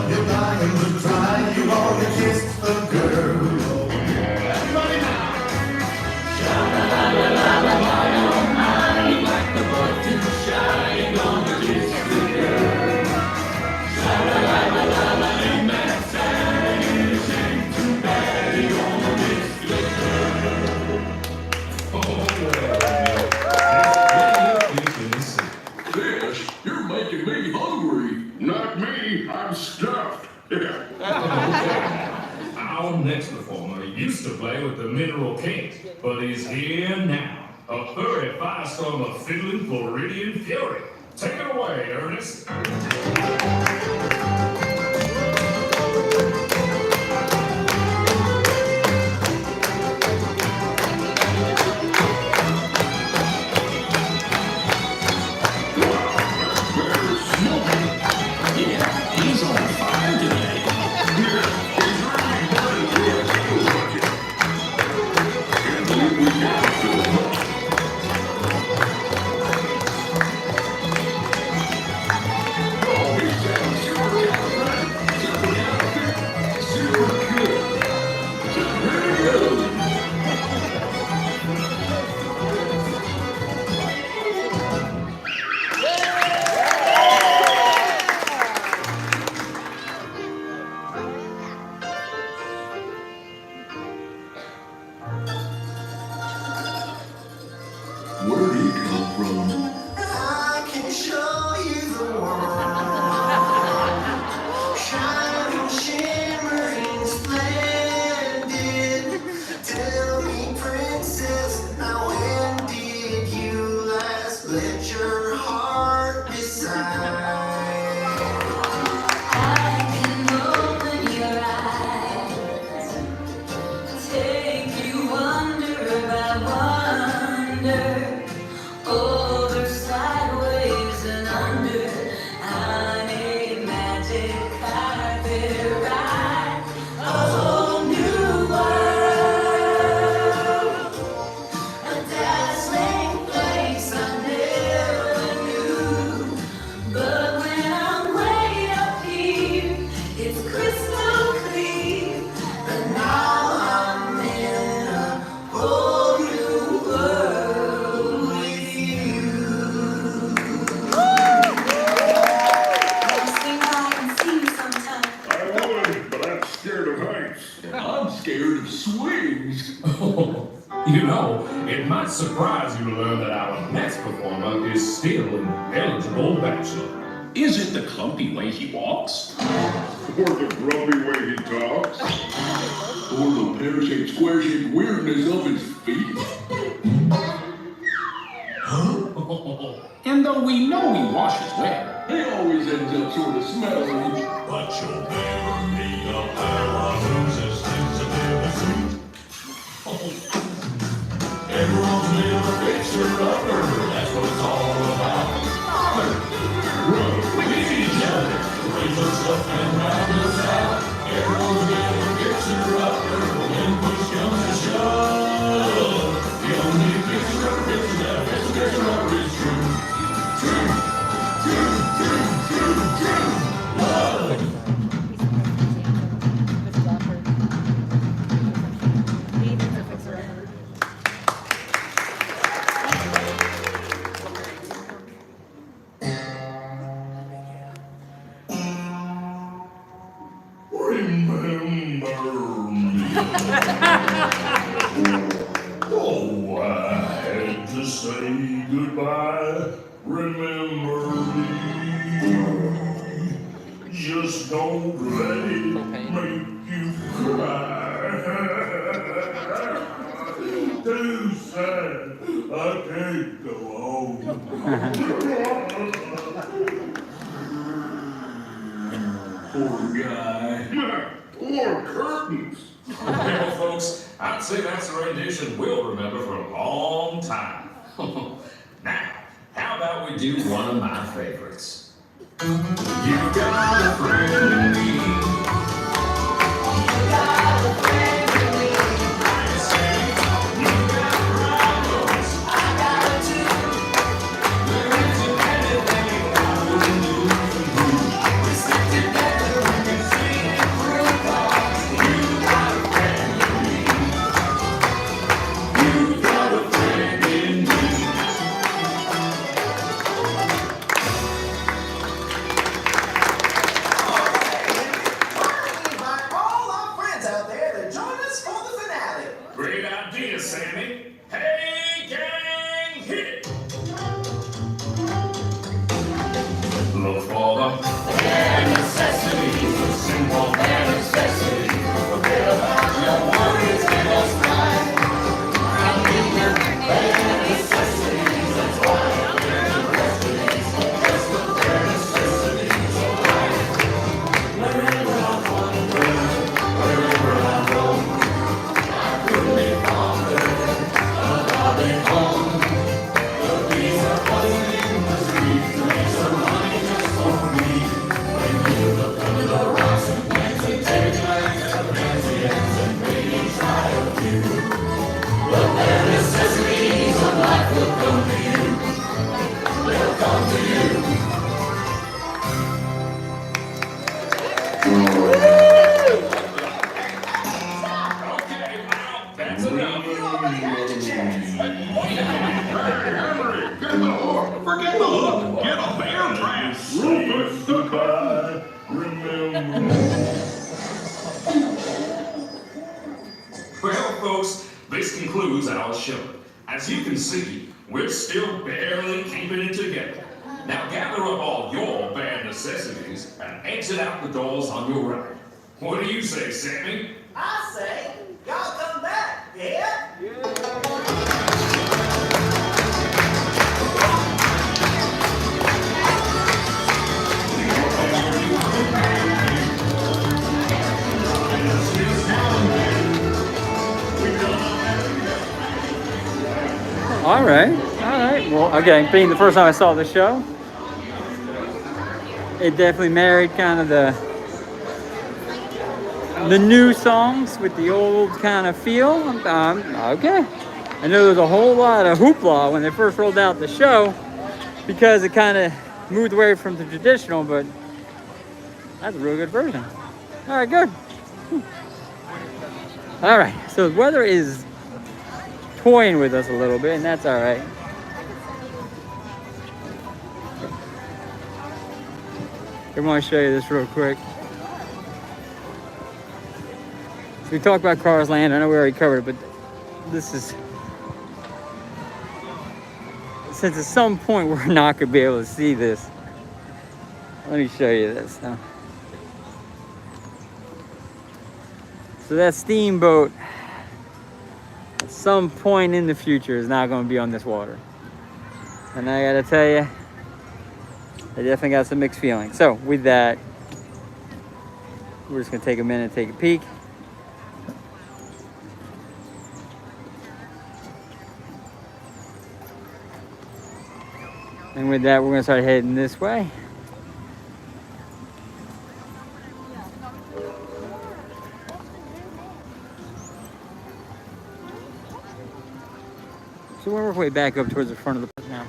you're dying to try. You wanna kiss the girl. gosh, you're making me hungry. Not me, I'm stuffed. Our next performer used to play with the Mineral Kings, but he's here now. A furry firestorm of fiddling Floridian fury. Take it away, Ernest. He's on fire today. Can't believe we got so much. Oh, he sounds super charismatic, super talented, super good. Just really good. Where'd he come from? I can show you the world. Shining, shimmering, splendid. Tell me, princess, now when did you last let your heart decide? I can open your eyes, take you wonder by wonder. Over, sideways, and under. I need magic carpet ride. A whole new world. A dazzling place I never knew. But when I'm way up here, it's crystal clear. But now I'm in a whole new world with you. Sing high and see me sometime. I would, but I'm scared of heights. I'm scared of swings. You know, it might surprise you to learn that our next performer is still an eligible bachelor. Is it the clumpy way he walks? Or the grumpy way he talks. Or the pear-shaped, square-shaped weirdness of his feet? And though we know he washes well, he always ends up sort of smelling. But you'll never meet a pair who's as sensitive as Everyone's been a fixer-upper, that's what it's all about. We need each other, raise us up and round us out. Everyone's been a fixer-upper, when push comes to shove. The only fixer-upper is that fixer-upper is true. True, true, true, true, true. Love. Remember me. Oh, I had to say goodbye. Remember me. Just don't let it make you cry. Too sad. I can't go home. Poor guy. Or curtains. Well, folks, I'd say that's a rendition we'll remember for a long time. Now, how about we do one of my favorites? You got a friend in me. You got a friend in me. I say, you got problems. I got it too. There isn't anything I wouldn't do for you. We stick together and can see it through. 'Cause you got a friend in me. You got a friend in me. Okay, now that's enough. Hey, Henry, get the hook. Forget the hook. Get a bear trap. Rufus the Cotton. Well, folks, this concludes our show. As you can see, we're still barely keeping it together. Now gather up all your bad necessities and exit out the doors on your right. What do you say, Sammy? I say, y'all come back, yeah? All right, all right. Well, again, being the first time I saw the show, it definitely married kind of the new songs with the old kind of feel. Okay. I know there's a whole lot of hoopla when they first rolled out the show because it kind of moved away from the traditional, but that's a real good version. All right, good. All right, so the weather is toying with us a little bit, and that's all right. I want to show you this real quick. So we talked about Cars Land. I know we already covered it, but this is, since at some point we're not going to be able to see this, let me show you this now. So that steamboat at some point in the future is not going to be on this water. And I got to tell you, I definitely got some mixed feelings. So with that, we're just going to take a minute and take a peek. And with that, we're going to start heading this way. So we're working way back up towards the front of the park now.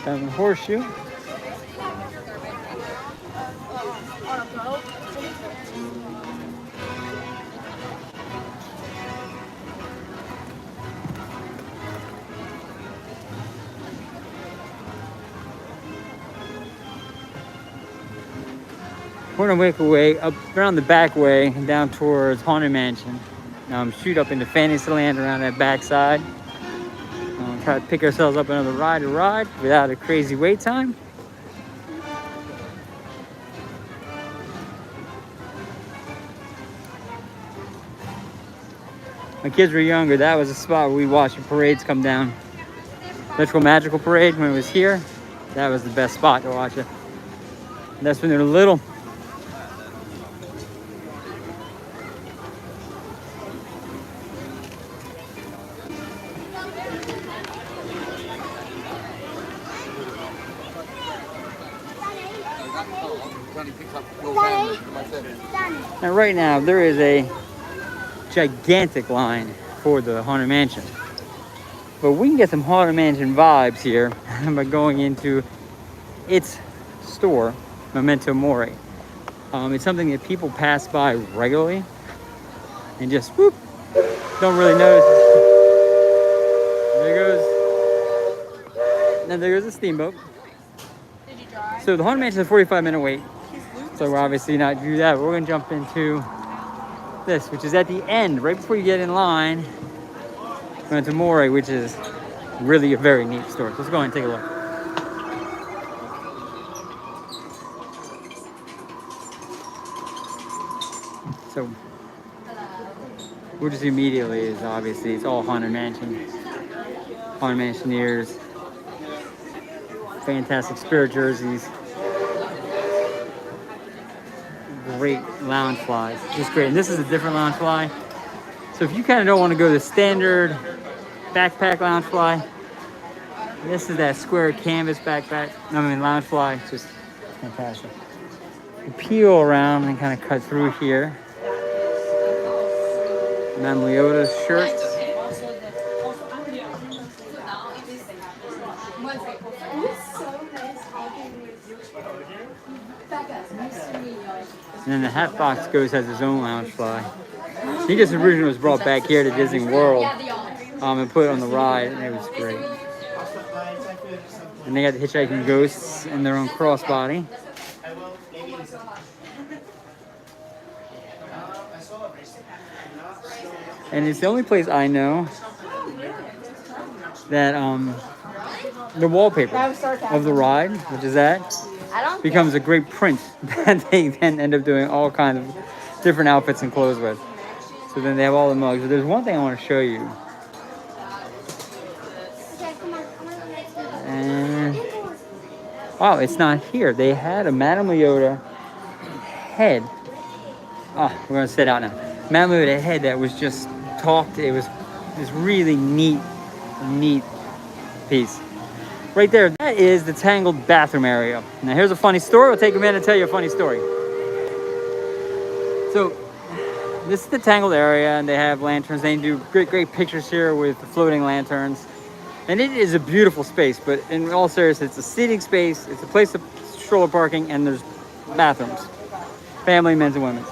Down the horseshoe. We're gonna make our way up around the back way and down towards Haunted Mansion. Shoot up into Fantasyland around that back side. Try to pick ourselves up another ride to ride without a crazy wait time. My kids were younger, that was a spot where we watched the parades come down. Electrical Magical Parade, when it was here, that was the best spot to watch it. And that's when they were little. And right now, there is a gigantic line for the Haunted Mansion. But we can get some Haunted Mansion vibes here by going into its store, Memento Mori. It's something that people pass by regularly and just whoop, don't really notice. There goes, now there goes a steamboat. Did you drive? So the Haunted Mansion is a 45-minute wait. So we're obviously not do that. We're gonna jump into this, which is at the end, right before you get in line. Memento Mori, which is really a very neat store. So let's go and take a look. So We'll just immediately is obviously it's all Haunted Mansion. Haunted Mansioneers. Fantastic spirit jerseys. Great lounge flies. Just great. And this is a different lounge fly. So if you kind of don't want to go the standard backpack lounge fly, this is that square canvas lounge fly. It's just fantastic. You peel around and kind of cut through here. Madame Leota's shirt. And then the Hatbox Ghost has his own lounge fly. He just originally was brought back here to Disney World and put on the ride, and it was great. And they got the Hitchhiking Ghosts in their own crossbody. And it's the only place I know that the wallpaper of the ride, which is that, becomes a great print that they then end up doing all kinds of different outfits and clothes with. So then they have all the mugs. But there's one thing I want to show you. And wow, it's not here. They had a Madame Leota head. Oh, we're gonna sit out now. Madame Leota head that was just talked. It was this really neat piece. Right there, that is the Tangled bathroom area. Now here's a funny story. I'll take a minute to tell you a funny story. So this is the Tangled area, and they have lanterns. They do great pictures here with the floating lanterns. And it is a beautiful space, but in all seriousness, it's a seating space, it's a place of stroller parking, and there's bathrooms. Family, men's and women's.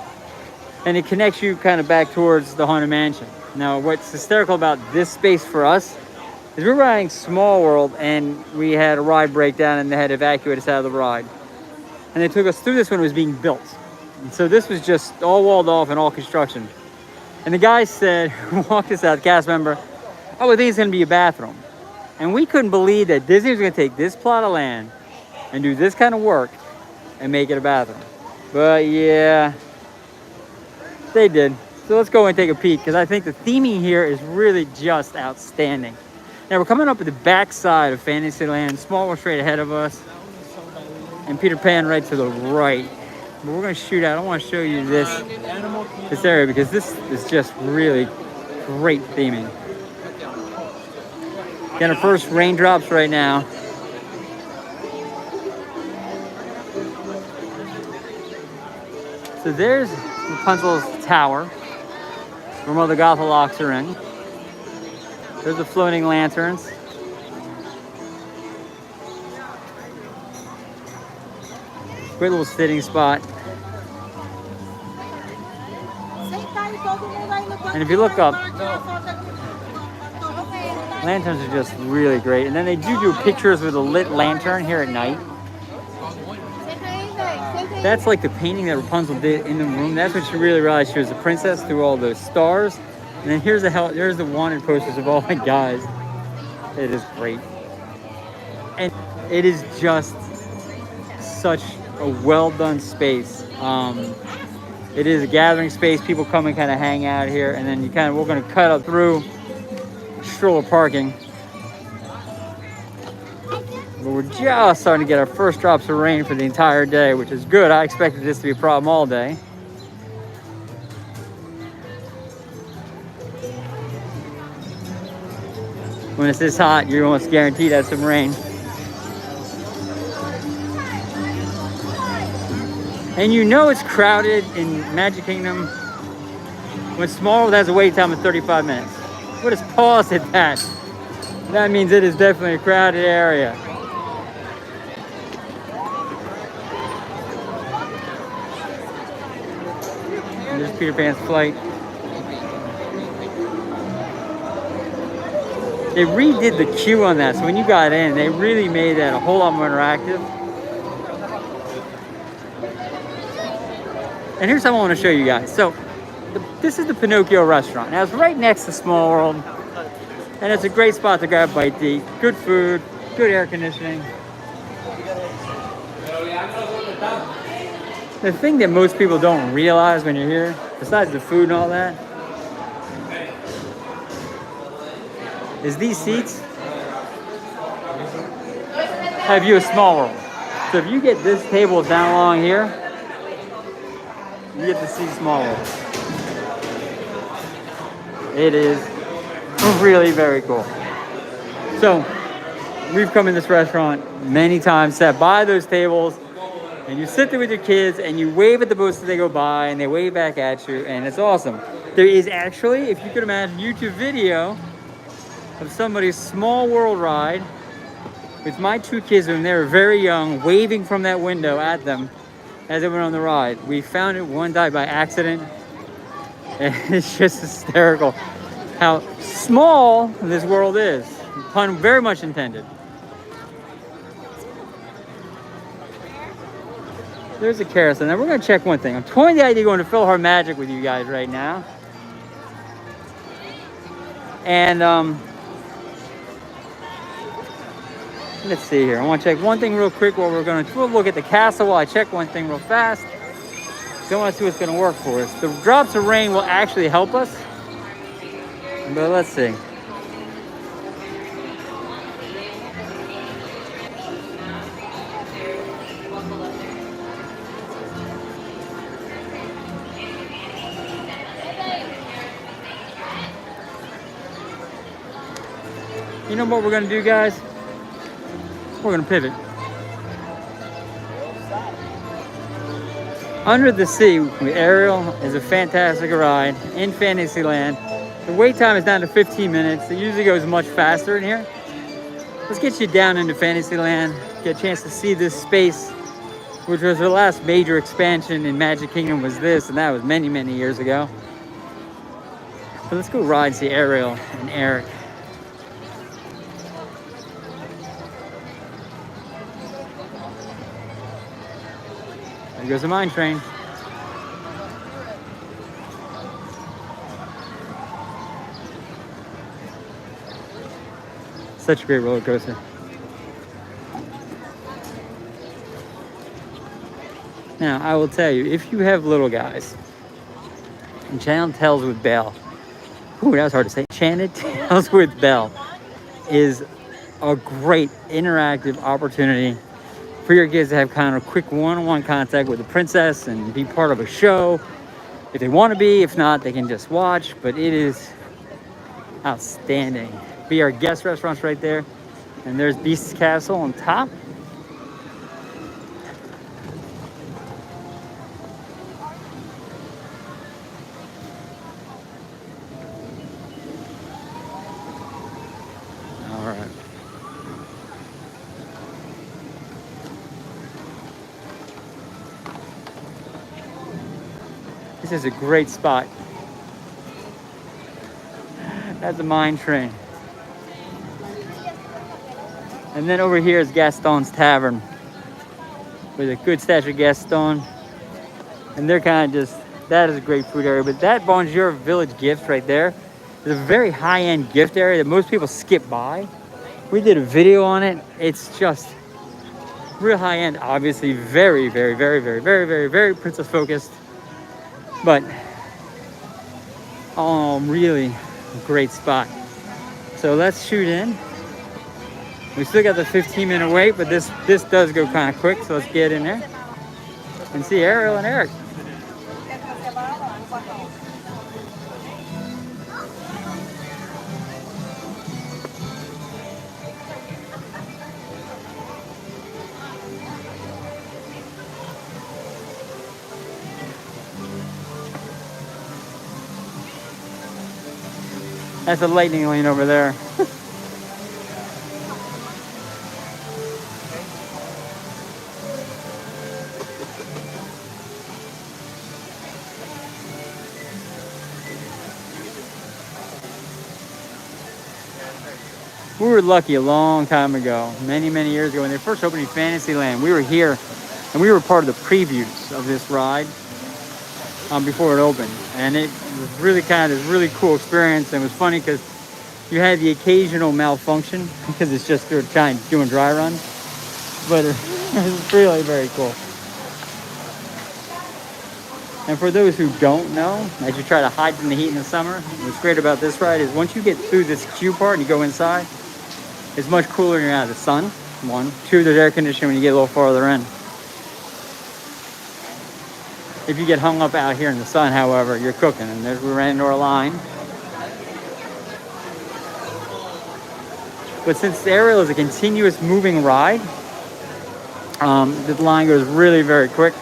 And it connects you kind of back towards the Haunted Mansion. Now, what's hysterical about this space for us is we're riding Small World, and we had a ride breakdown, and they had to evacuate us out of the ride. And they took us through this when it was being built. And so this was just all walled off and all construction. And the guy said, walked us out, the cast member, oh, I think it's gonna be a bathroom. And we couldn't believe that Disney was gonna take this plot of land and do this kind of work and make it a bathroom. But yeah, they did. So let's go and take a peek, because I think the theming here is really just outstanding. Now we're coming up at the back side of Fantasyland. Small World straight ahead of us, and Peter Pan right to the right. But we're gonna shoot out. I want to show you this area, because this is just really great theming. Got our first raindrops right now. So there's Rapunzel's tower, where Mother Gothalocs are in. There's the floating lanterns. Great little sitting spot. And if you look up, lanterns are just really great. And then they do pictures with a lit lantern here at night. That's like the painting that Rapunzel did in the room. That's when she really realized she was a princess, through all those stars. And then here's the wanted posters of all the guys. It is great. And it is just such a well done space. It is a gathering space. People come and kind of hang out here, and then we're going to cut up through stroller parking. But we're just starting to get our first drops of rain for the entire day, which is good. I expected this to be a problem all day. When it's this hot, you're almost guaranteed to have some rain. And you know it's crowded in Magic Kingdom when Small World has a wait time of 35 minutes. We'll just pause at that. That means it is definitely a crowded area. And there's Peter Pan's flight. They redid the queue on that, so when you got in, they really made that a whole lot more interactive. And here's something I want to show you guys. So, this is the Pinocchio restaurant. Now, it's right next to Small World, and it's a great spot to grab a bite to eat. Good food, good air conditioning. The thing that most people don't realize when you're here, besides the food and all that, is these seats have you a small world. So if you get this table down along here, you get to see small world. It is really very cool. So we've come in this restaurant many times, sat by those tables, and you sit there with your kids and you wave at the boats as they go by and they wave back at you, and it's awesome. There is actually, if you could imagine, YouTube video of somebody's small world ride with my two kids when they were very young, waving from that window at them as they went on the ride. We found it one day by accident, and it's just hysterical how small this world is. Pun very much intended. There's a carousel. Now we're gonna check one thing. I'm toying the idea of going to Philhar Magic with you guys right now. And let's see here. I want to check one thing real quick while we'll look at the castle while I check one thing real fast. Don't want to see what's gonna work for us. The drops of rain will actually help us. But let's see. You know what we're gonna do, guys? We're gonna pivot. Under the Sea with Ariel is a fantastic ride in Fantasyland. The wait time is down to 15 minutes. It usually goes much faster in here. Let's get you down into Fantasyland, get a chance to see this space, which was the last major expansion in Magic Kingdom was this, and that was many, many years ago. So let's go ride, see Ariel and Eric. There goes the mine train. Such a great roller coaster. Now, I will tell you, if you have little guys, Enchanted Tales with Belle, ooh, that was hard to say. Enchanted Tales with Belle is a great interactive opportunity for your kids to have kind of quick one-on-one contact with the princess and be part of a show if they want to be. If not, they can just watch, but it is outstanding. Be our guest restaurants right there, and there's Beast's Castle on top. All right. This is a great spot. That's a mine train. And then over here is Gaston's Tavern with a good statue of Gaston. And they're kind of just, that is a great food area. But that Bonjour Village Gifts right there is a very high-end gift area that most people skip by. We did a video on it. It's just real high-end, obviously very, very, very, very, very, very, very princess focused. But really great spot. So let's shoot in. We still got the 15-minute wait, but this does go kind of quick, so let's get in there and see Ariel and Eric. That's a lightning lane over there. We were lucky a long time ago, many, many years ago, when they first opened in Fantasyland. We were here, and we were part of the previews of this ride before it opened. And it was really kind of this really cool experience, and it was funny because you had the occasional malfunction because it's just doing dry runs. But it was really very cool. And for those who don't know, as you try to hide from the heat in the summer, what's great about this ride is once you get through this queue part and you go inside, it's much cooler when you're out of the sun, one. Two, there's air conditioning when you get a little farther in. If you get hung up out here in the sun, however, you're cooking. And there's, we ran into our line. But since the aerial is a continuous moving ride, the line goes really very quick.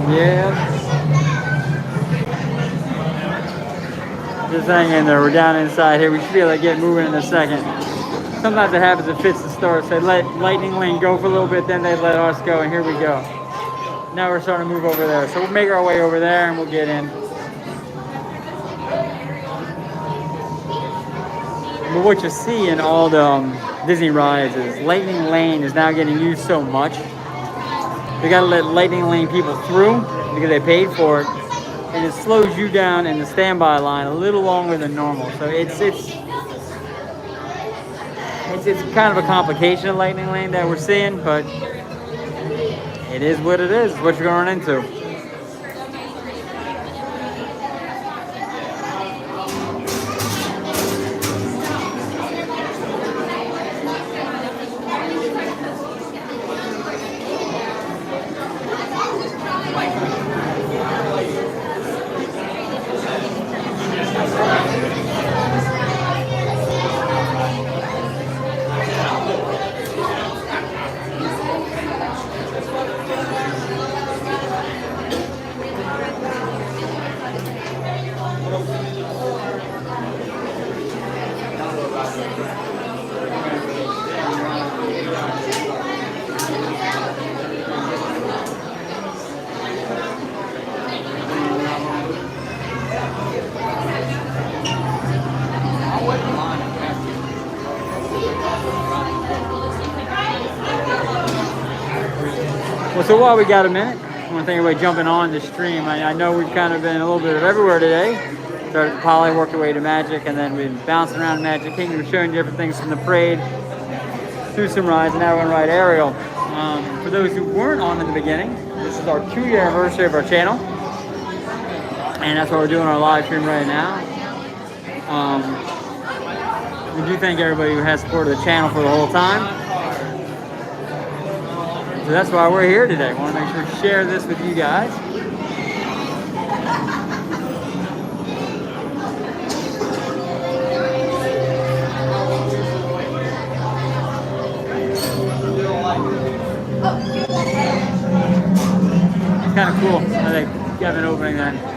Yeah. Just hang in there. We're down inside here. We should be able to get moving in a second. Sometimes it happens, it fits the store. So they let Lightning Lane go for a little bit, then they let us go, and here we go. Now we're starting to move over there. So we'll make our way over there and we'll get in. But what you see in all the Disney rides is Lightning Lane is now getting used so much. They gotta let Lightning Lane people through because they paid for it. And it slows you down in the standby line a little longer than normal. So it's kind of a complication of Lightning Lane that we're seeing, but it is what it is. It's what you're going into. Well, so while we got a minute, I want to thank everybody jumping on the stream. I know we've kind of been a little bit of everywhere today. Started at Poly, worked our way to Magic, and then we've been bouncing around Magic Kingdom, showing you different things from the parade, through some rides, and now we're going to ride Ariel. For those who weren't on in the beginning, this is our 2-year anniversary of our channel, and that's why we're doing our live stream right now. We do thank everybody who has supported the channel for the whole time. So that's why we're here today. I want to make sure to share this with you guys. It's kind of cool. I think you have an opening then.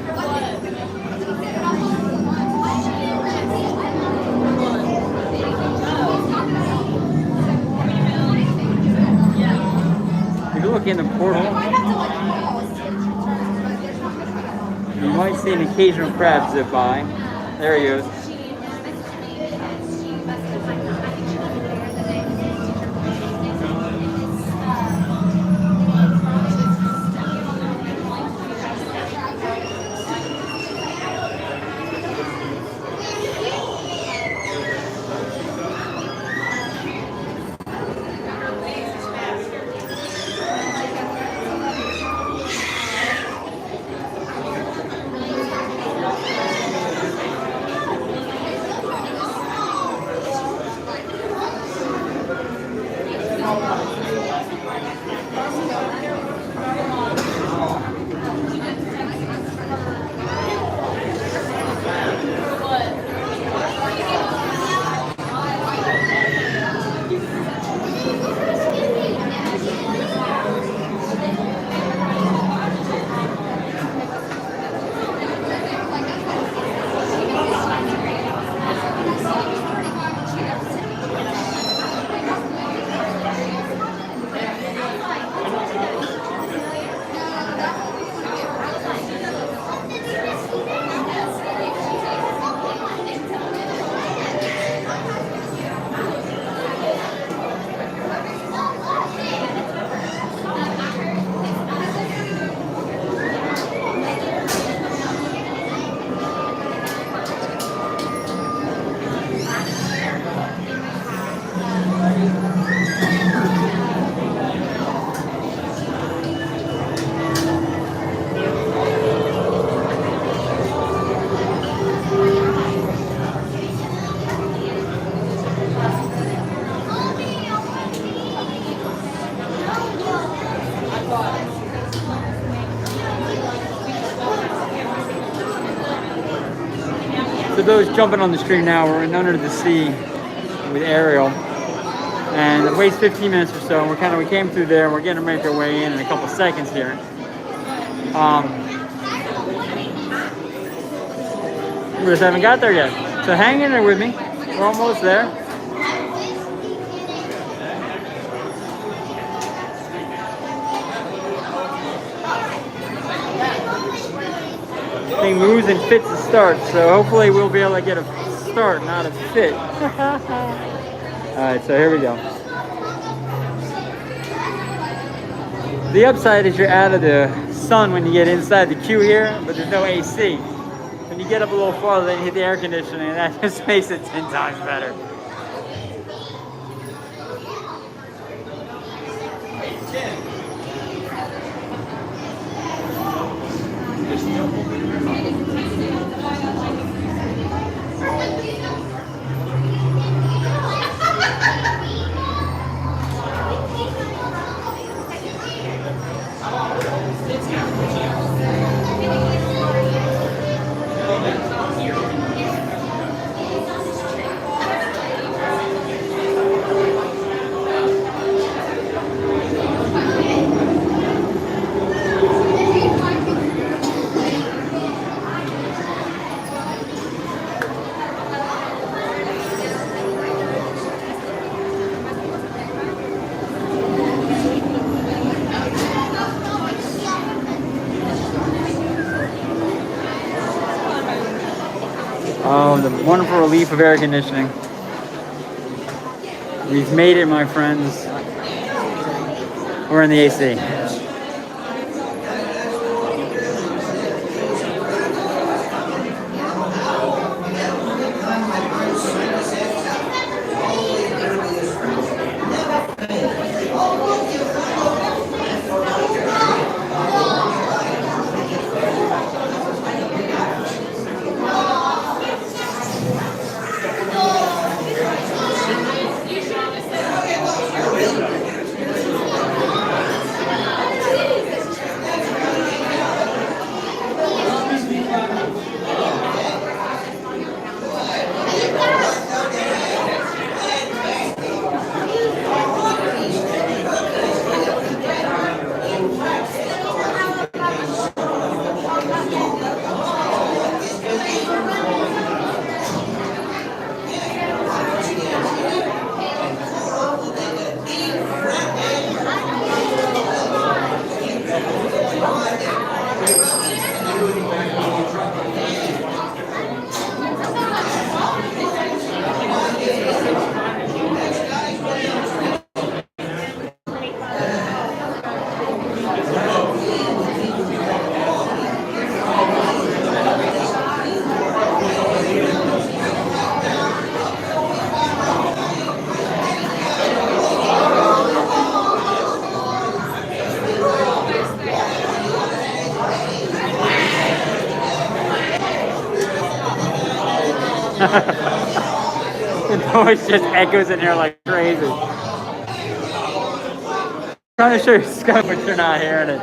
Look in the portal. You might see an occasional crab zip by. There he goes. is jumping on the stream now. We're in Under the Sea with Ariel, and it waits 15 minutes or so. And we came through there. We're getting to make our way in a couple seconds here. We just haven't got there yet. So hang in there with me. We're almost there. Thing moves and fits the start, so hopefully we'll be able to get a start, not a fit. Alright, so here we go. The upside is you're out of the sun when you get inside the queue here, but there's no AC. When you get up a little farther, then you hit the air conditioning, and that just makes it 10 times better. Oh, the wonderful relief of air conditioning. We've made it, my friends. We're in the AC. The noise just echoes in here like crazy. Trying to show you stuff, but you're not hearing it.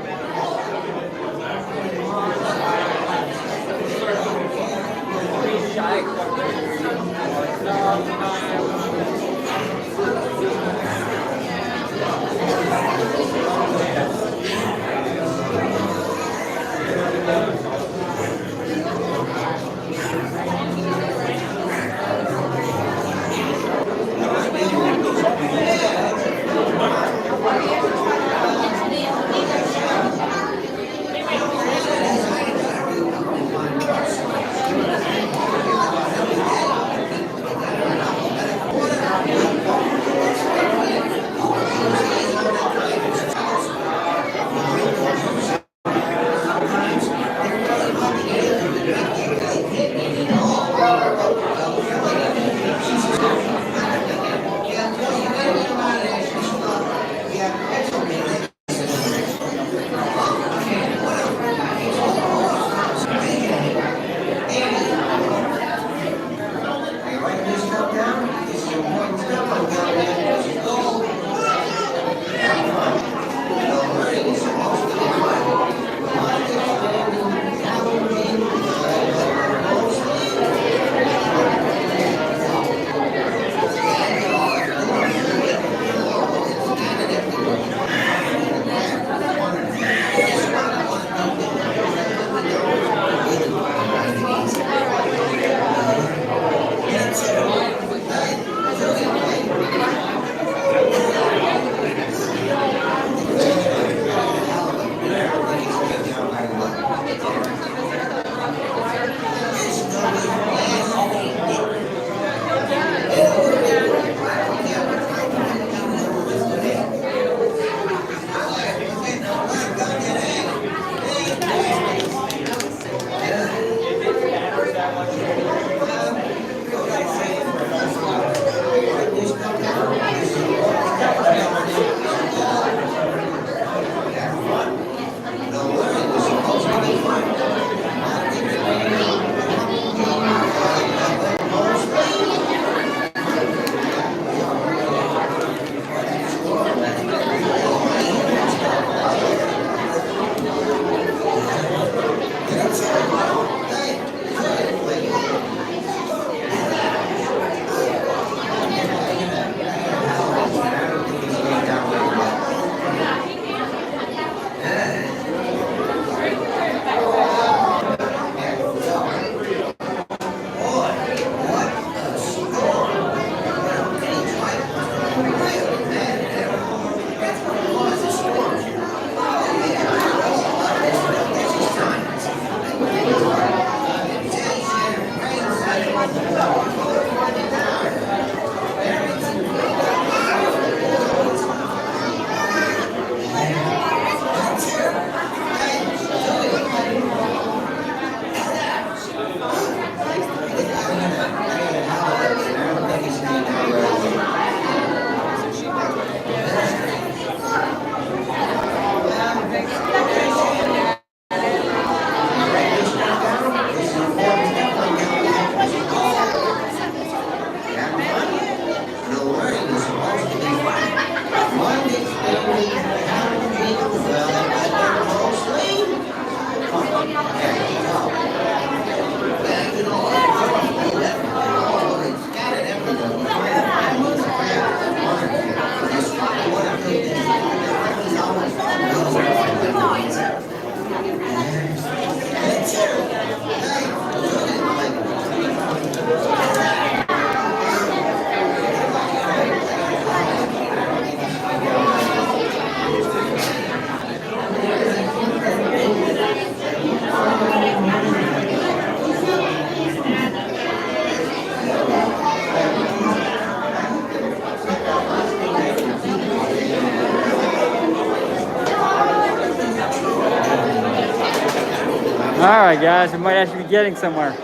All right, guys, we might actually be getting somewhere.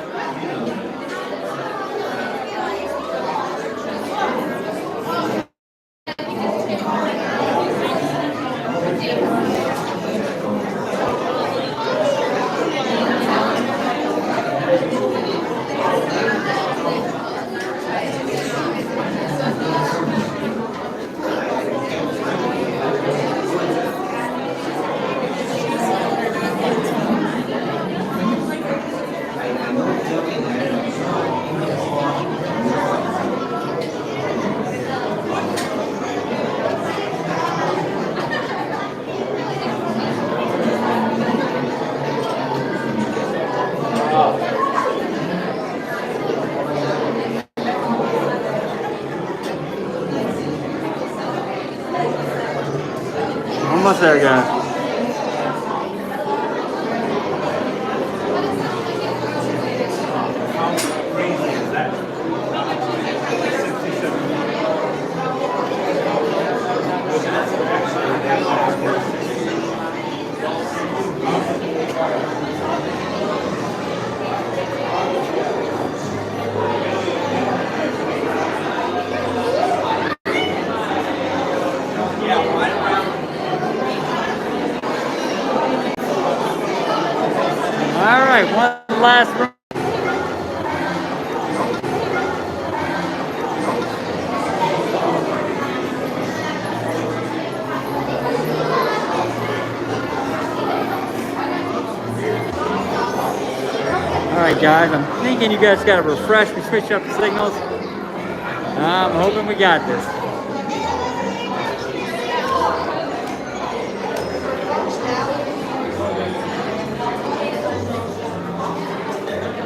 Almost there, guys. All right, one last run. All right, guys, I'm thinking you guys got to refresh. We switched up the signals. I'm hoping we got this.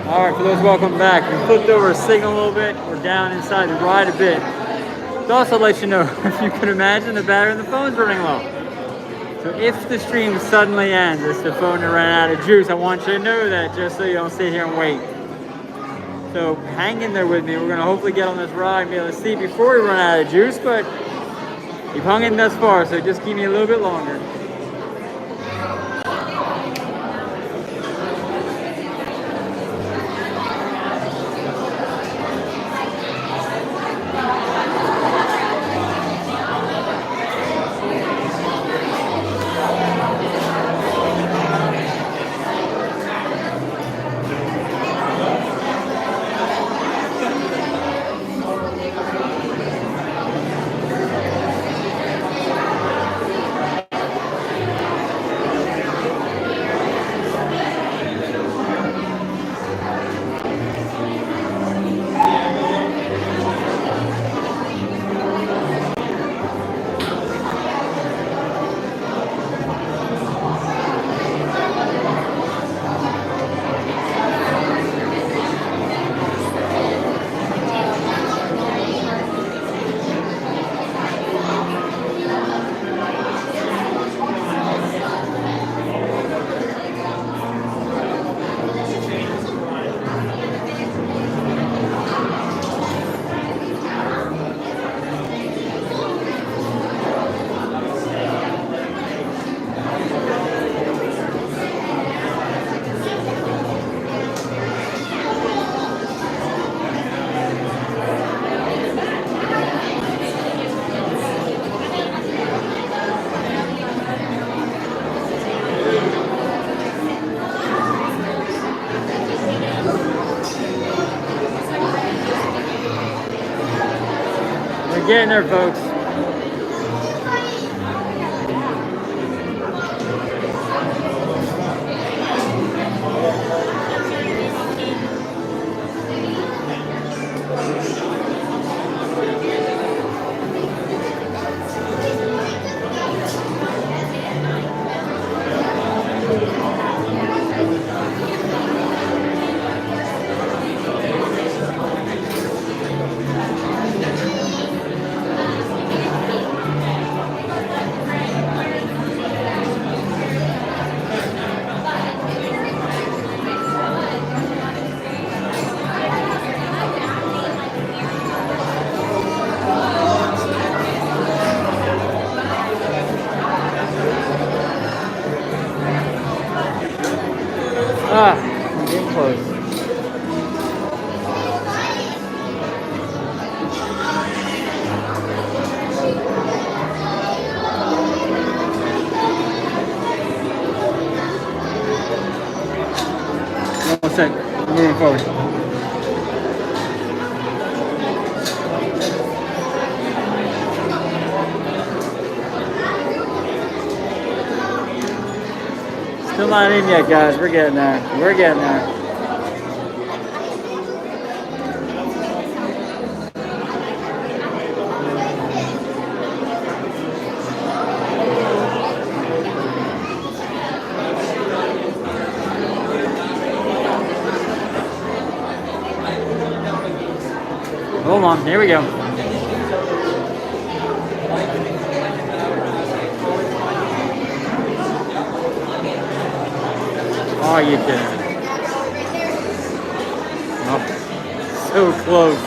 All right, for those welcome back, we flipped over a signal a little bit. We're down inside the ride a bit. To also let you know, if you can imagine, the battery on the phone's running low. So if the stream suddenly ends, it's the phone that ran out of juice. I want you to know that, just so you don't sit here and wait. So hang in there with me. We're gonna hopefully get on this ride and be able to see before we run out of juice, but you've hung in thus far, so just give me a little bit longer. getting there, folks. Ah, I'm getting close. One sec. I'm moving forward. Still not in yet, guys. We're getting there. We're getting there. Hold on. Here we go. Oh, you kidding? Oh, so close.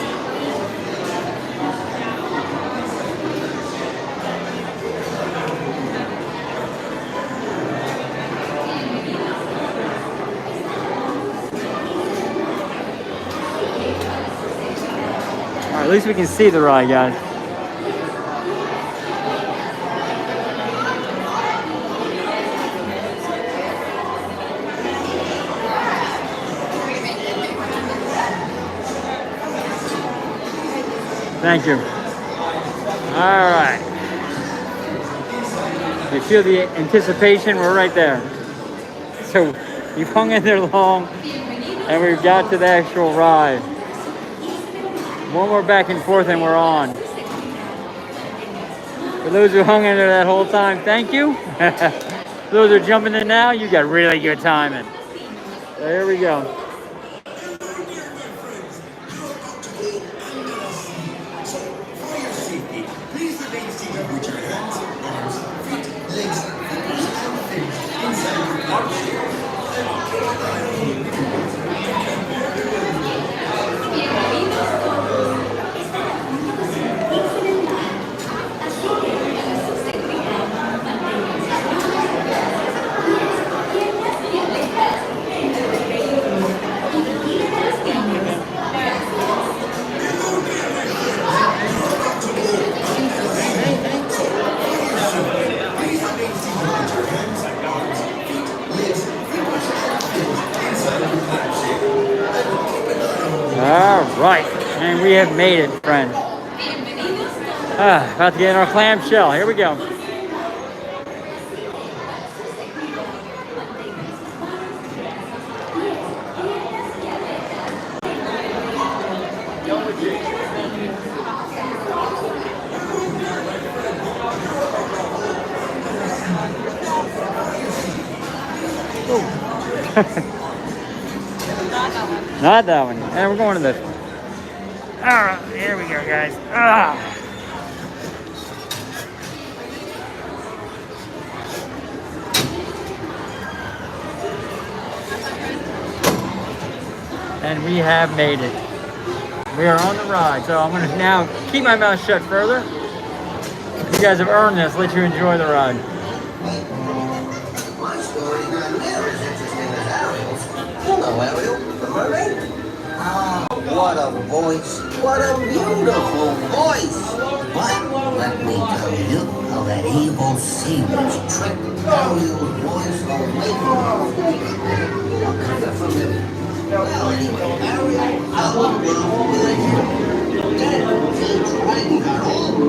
All right, at least we can see the ride, guys. Thank you. All right. You feel the anticipation? We're right there. So we've hung in there long, and we've got to the actual ride. One more back and forth, and we're on. For those who hung in there that whole time, thank you. For those who are jumping in now, you got really good timing. There we go. All right, and we have made it, friends. About to get in our clamshell. Here we go. Not that one. And we're going to this one. All right, here we go, guys. And we have made it. We are on the ride. So I'm going to now keep my mouth shut further. You guys have earned this. Let you enjoy the ride. My story not near as interesting as Ariel's. Hello, Ariel. The mermaid? Ah, what a voice. What a beautiful voice. But let me tell you how that evil sea witch tricked Ariel's voice away from her. Kind of familiar. Well, anyway, Ariel, how will you? Then he tried her all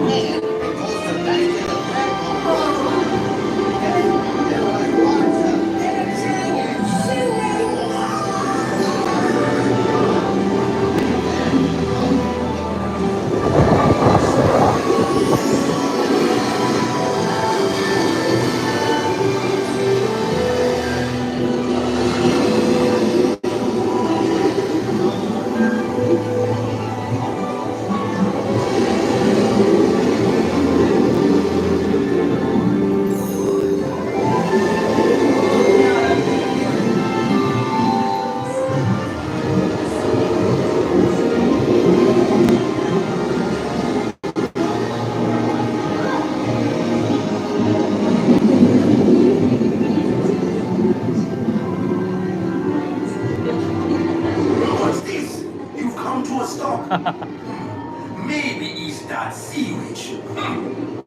Maybe it's that sewage.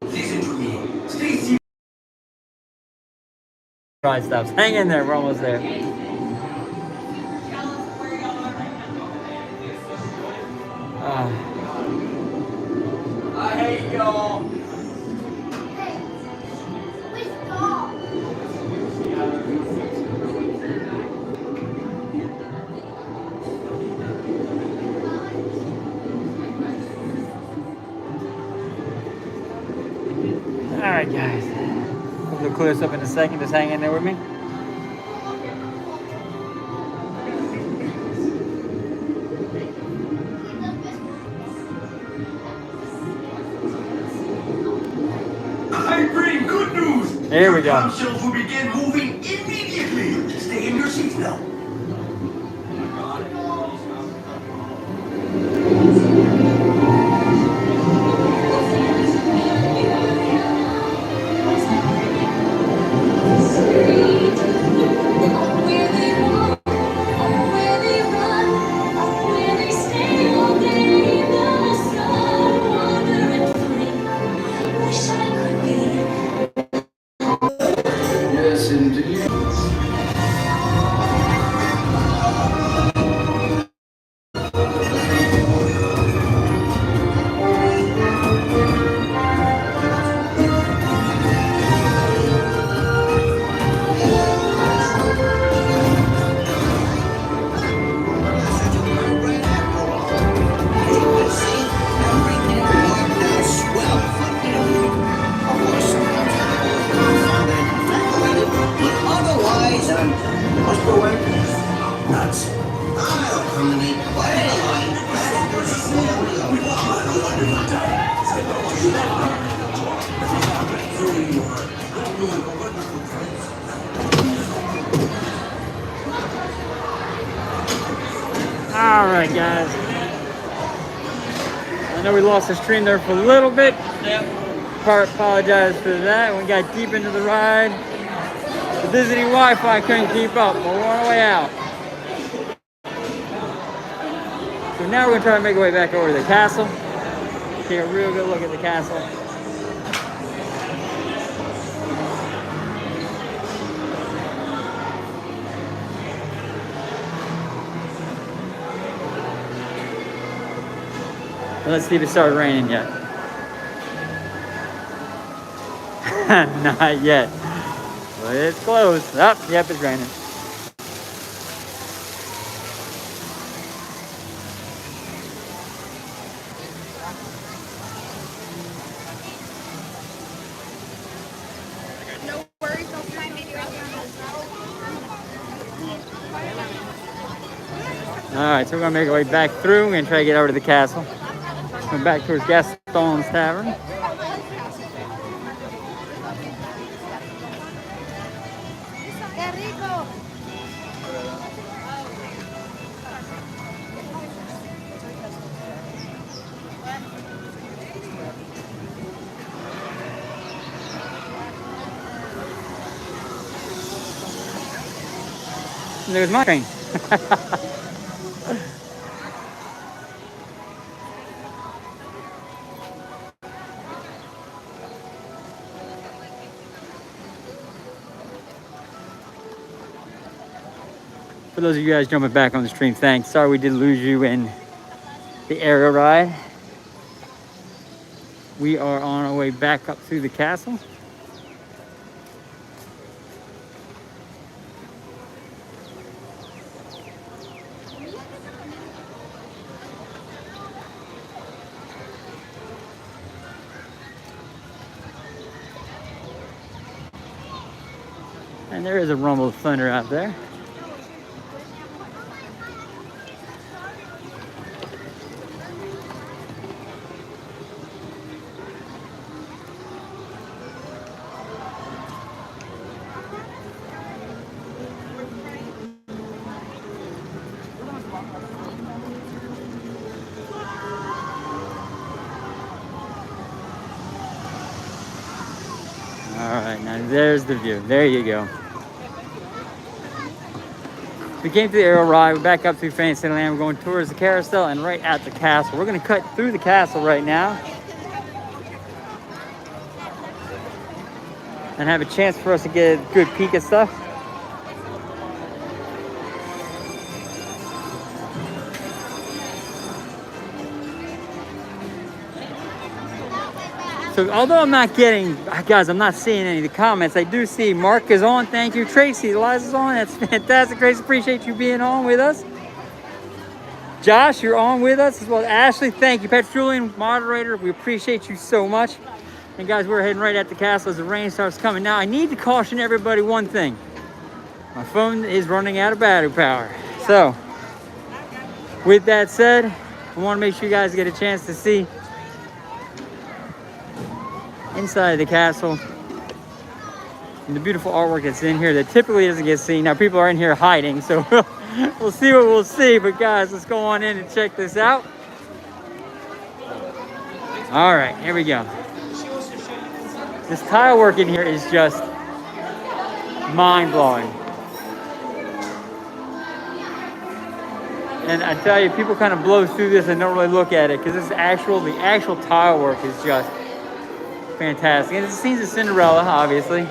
Listen to me. Stay serious. Ride stops. Hang in there. We're almost there. I hate y'all. All right, guys. Hopefully clear this up in a second. Just hang in there with me. I bring good news. Here we go. Your clamshells will begin moving immediately. Stay in your seats now. Yes, indeed. Nuts. I'll accommodate. But anyway, All right, guys. I know we lost the stream there for a little bit. Apologize for that. We got deep into the ride. The visiting Wi-Fi couldn't keep up, but we're on our way out. So now we're gonna try to make our way back over to the castle. Take a real good look at the castle. And let's see if it started raining yet. Not yet. But it's close. Oh, yep, it's raining. No worries, don't try and maybe Alright, so we're gonna make our way back through. We're gonna try to get over to the castle. Going back towards Gaston's Tavern. And there's my train. For those of you guys jumping back on the stream, thanks. Sorry we did lose you in the aerial ride. We are on our way back up through the castle. And there is a rumble of thunder out there. All right, now there's the view. There you go. We came to the aerial ride. We're back up to Fantasyland. We're going towards the carousel and right at the castle. We're going to cut through the castle right now and have a chance for us to get a good peek at stuff. So although I'm not getting, guys, I'm not seeing any of the comments. I do see Mark is on. Thank you. Tracy, Eliza's on. That's fantastic. Tracy, appreciate you being on with us. Josh, you're on with us as well. Ashley, thank you. Patrick Julian, moderator, we appreciate you so much. And guys, we're heading right at the castle as the rain starts coming. Now, I need to caution everybody one thing. My phone is running out of battery power. So, with that said, I want to make sure you guys get a chance to see inside the castle and the beautiful artwork that's in here that typically doesn't get seen. Now people are in here hiding, so we'll see what we'll see. But guys, let's go on in and check this out. All right, here we go. This tile work in here is just mind-blowing. And I tell you, people kind of blow through this and don't really look at it because the actual tile work is just fantastic. And it's the scenes of Cinderella, obviously.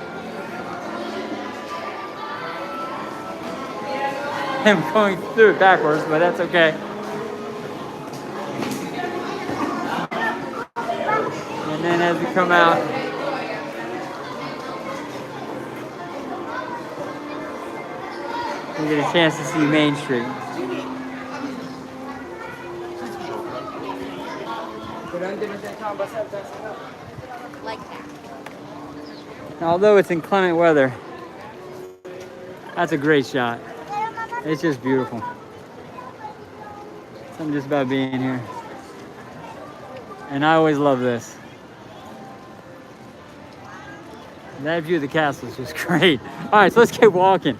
I'm going through it backwards, but that's okay. And then as we come out, we get a chance to see Main Street. Like that. Although it's inclement weather, that's a great shot. It's just beautiful. Something just about being here. And I always love this. That view of the castle is just great. All right, so let's get walking.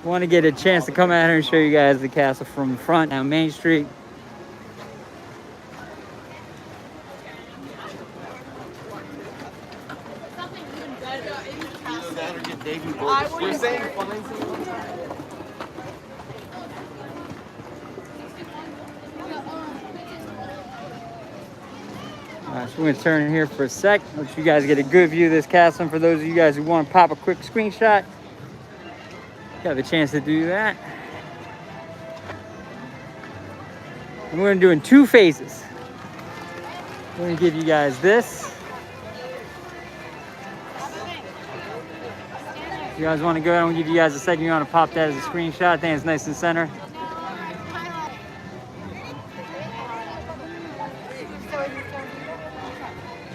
Want to get a chance to come out here and show you guys the castle from the front down Main Street. You're saying find someone? Alright, so we're going to turn here for a sec. Let you guys get a good view of this castle. And for those of you guys who want to pop a quick screenshot, you have a chance to do that. And we're going to do it in 2 phases. We're going to give you guys this. If you guys want to go ahead and give you guys a second, you want to pop that as a screenshot. I think it's nice and center.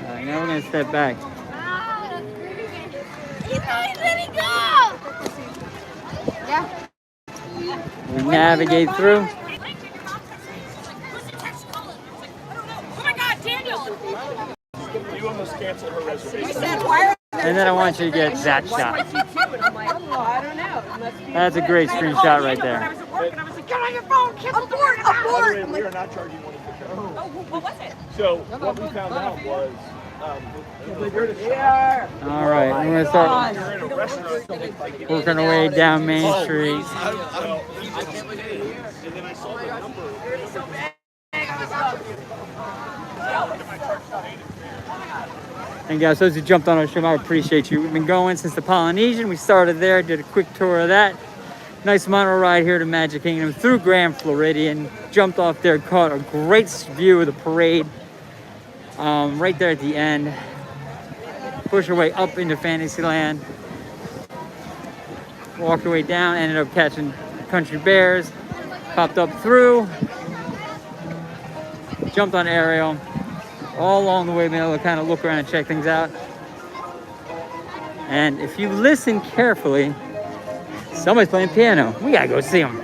All right, now we're going to step back. Yeah. We navigate through. Oh my God, Daniel! You almost canceled her reservation. And then I want you to get that shot. That's a great screenshot right there. I was at work and I was like, get on your phone, cancel the board, abort! We are not charging money for show. Oh, what was it? So what we found out was, All right, we're going to start you're in a restaurant, so like, working our way down Main Street. and then I saw the number. And guys, those who jumped on our stream, I appreciate you. We've been going since the Polynesian. We started there, did a quick tour of that. Nice monorail ride here to Magic Kingdom through Grand Floridian. Jumped off there, caught a great view of the parade right there at the end. Pushed our way up into Fantasyland. Walked our way down, ended up catching Country Bears. Popped up through. Jumped on Ariel. All along the way, been able to kind of look around and check things out. And if you listen carefully, somebody's playing piano. We gotta go see them.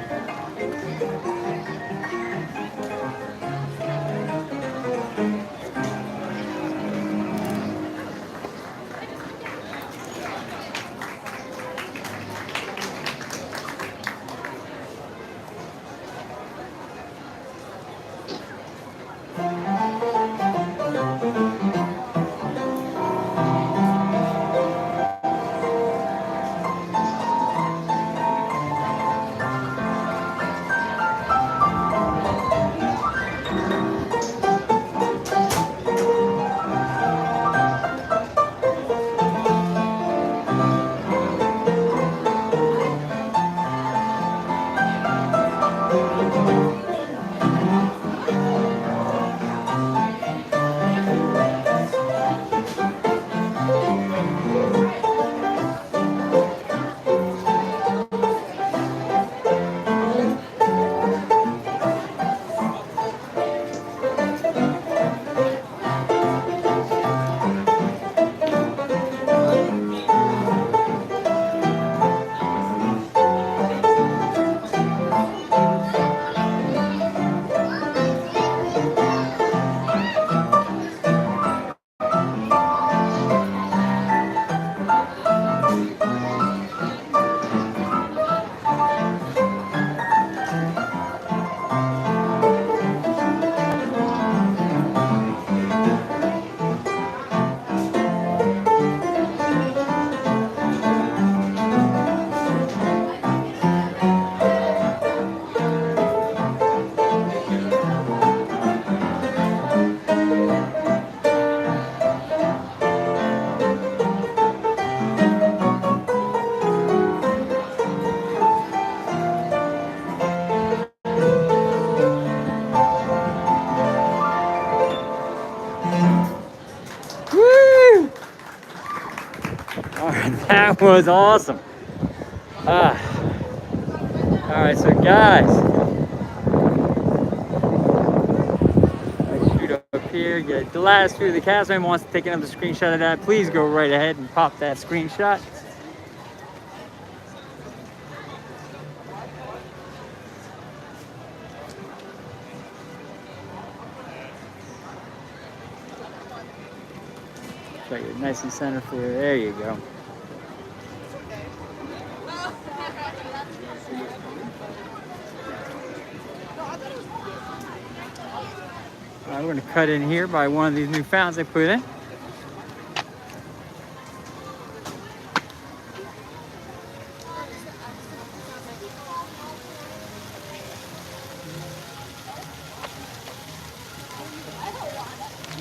was awesome. All right, so guys, I shoot up here, get the last view of the cast. If wants to take another screenshot of that, please go right ahead and pop that screenshot. Right, you're nice and center for you. There you go. All right, we're going to cut in here by one of these new fountains they put in.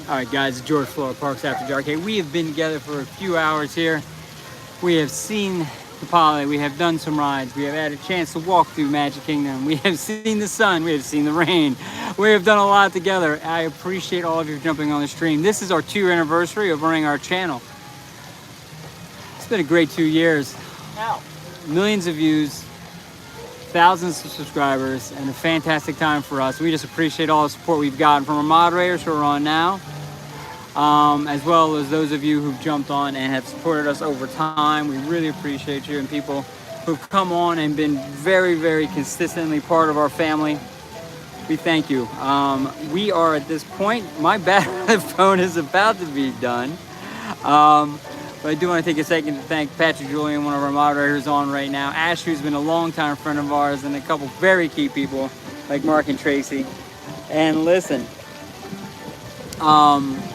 All right, guys, George Florida Parks After Dark. Hey, we have been together for a few hours here. We have seen the poly. We have done some rides. We have had a chance to walk through Magic Kingdom. We have seen the sun. We have seen the rain. We have done a lot together. I appreciate all of you jumping on the stream. This is our 2-year anniversary of running our channel. It's been a great 2 years. Millions of views, thousands of subscribers, and a fantastic time for us. We just appreciate all the support we've gotten from our moderators who are on now, as well as those of you who've jumped on and have supported us over time. We really appreciate you, and people who've come on and been very, very consistently part of our family. We thank you. We are at this point, my battery on the phone is about to be done. But I do want to take a second to thank Patrick Julian, one of our moderators on right now. Ash, who's been a longtime friend of ours, and a couple very key people like Mark and Tracy. And listen,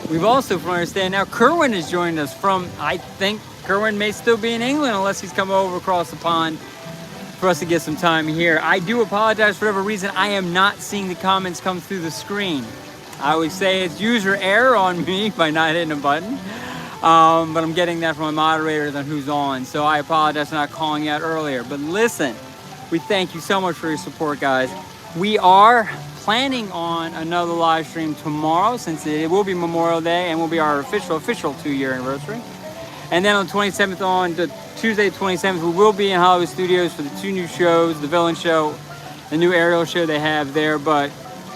we've also, from what I understand now, Kerwin has joined us from, I think Kerwin may still be in England unless he's come over across the pond for us to get some time here. I do apologize for whatever reason. I am not seeing the comments come through the screen. I always say it's user error on me by not hitting a button. But I'm getting that from my moderators on who's on. So I apologize for not calling you out earlier. But listen, we thank you so much for your support, guys. We are planning on another live stream tomorrow, since it will be Memorial Day and will be our official 2-year anniversary. And then on the 27th, on the Tuesday 27th, we will be in Hollywood Studios for the 2 new shows, the Villain Show, the new aerial show they have there. But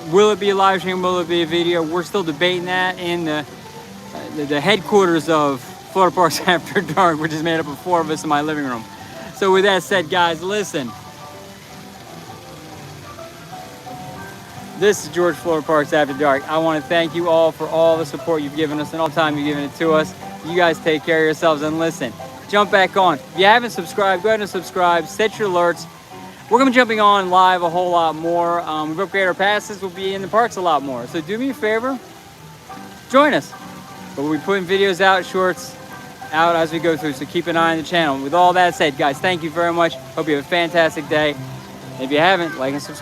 will it be a live stream? Will it be a video? We're still debating that in the headquarters of Florida Parks After Dark, which is made up of 4 of us in my living room. So with that said, guys, listen. This is George Florida Parks After Dark. I want to thank you all for all the support you've given us and all the time you've given it to us. You guys take care of yourselves, and listen, jump back on. If you haven't subscribed, go ahead and subscribe. Set your alerts. We're going to be jumping on live a whole lot more. We've upgraded our passes. We'll be in the parks a lot more. So do me a favor. Join us. But we'll be putting videos out, shorts out as we go through. So keep an eye on the channel. With all that said, guys, thank you very much. Hope you have a fantastic day. If you haven't, like and subscribe.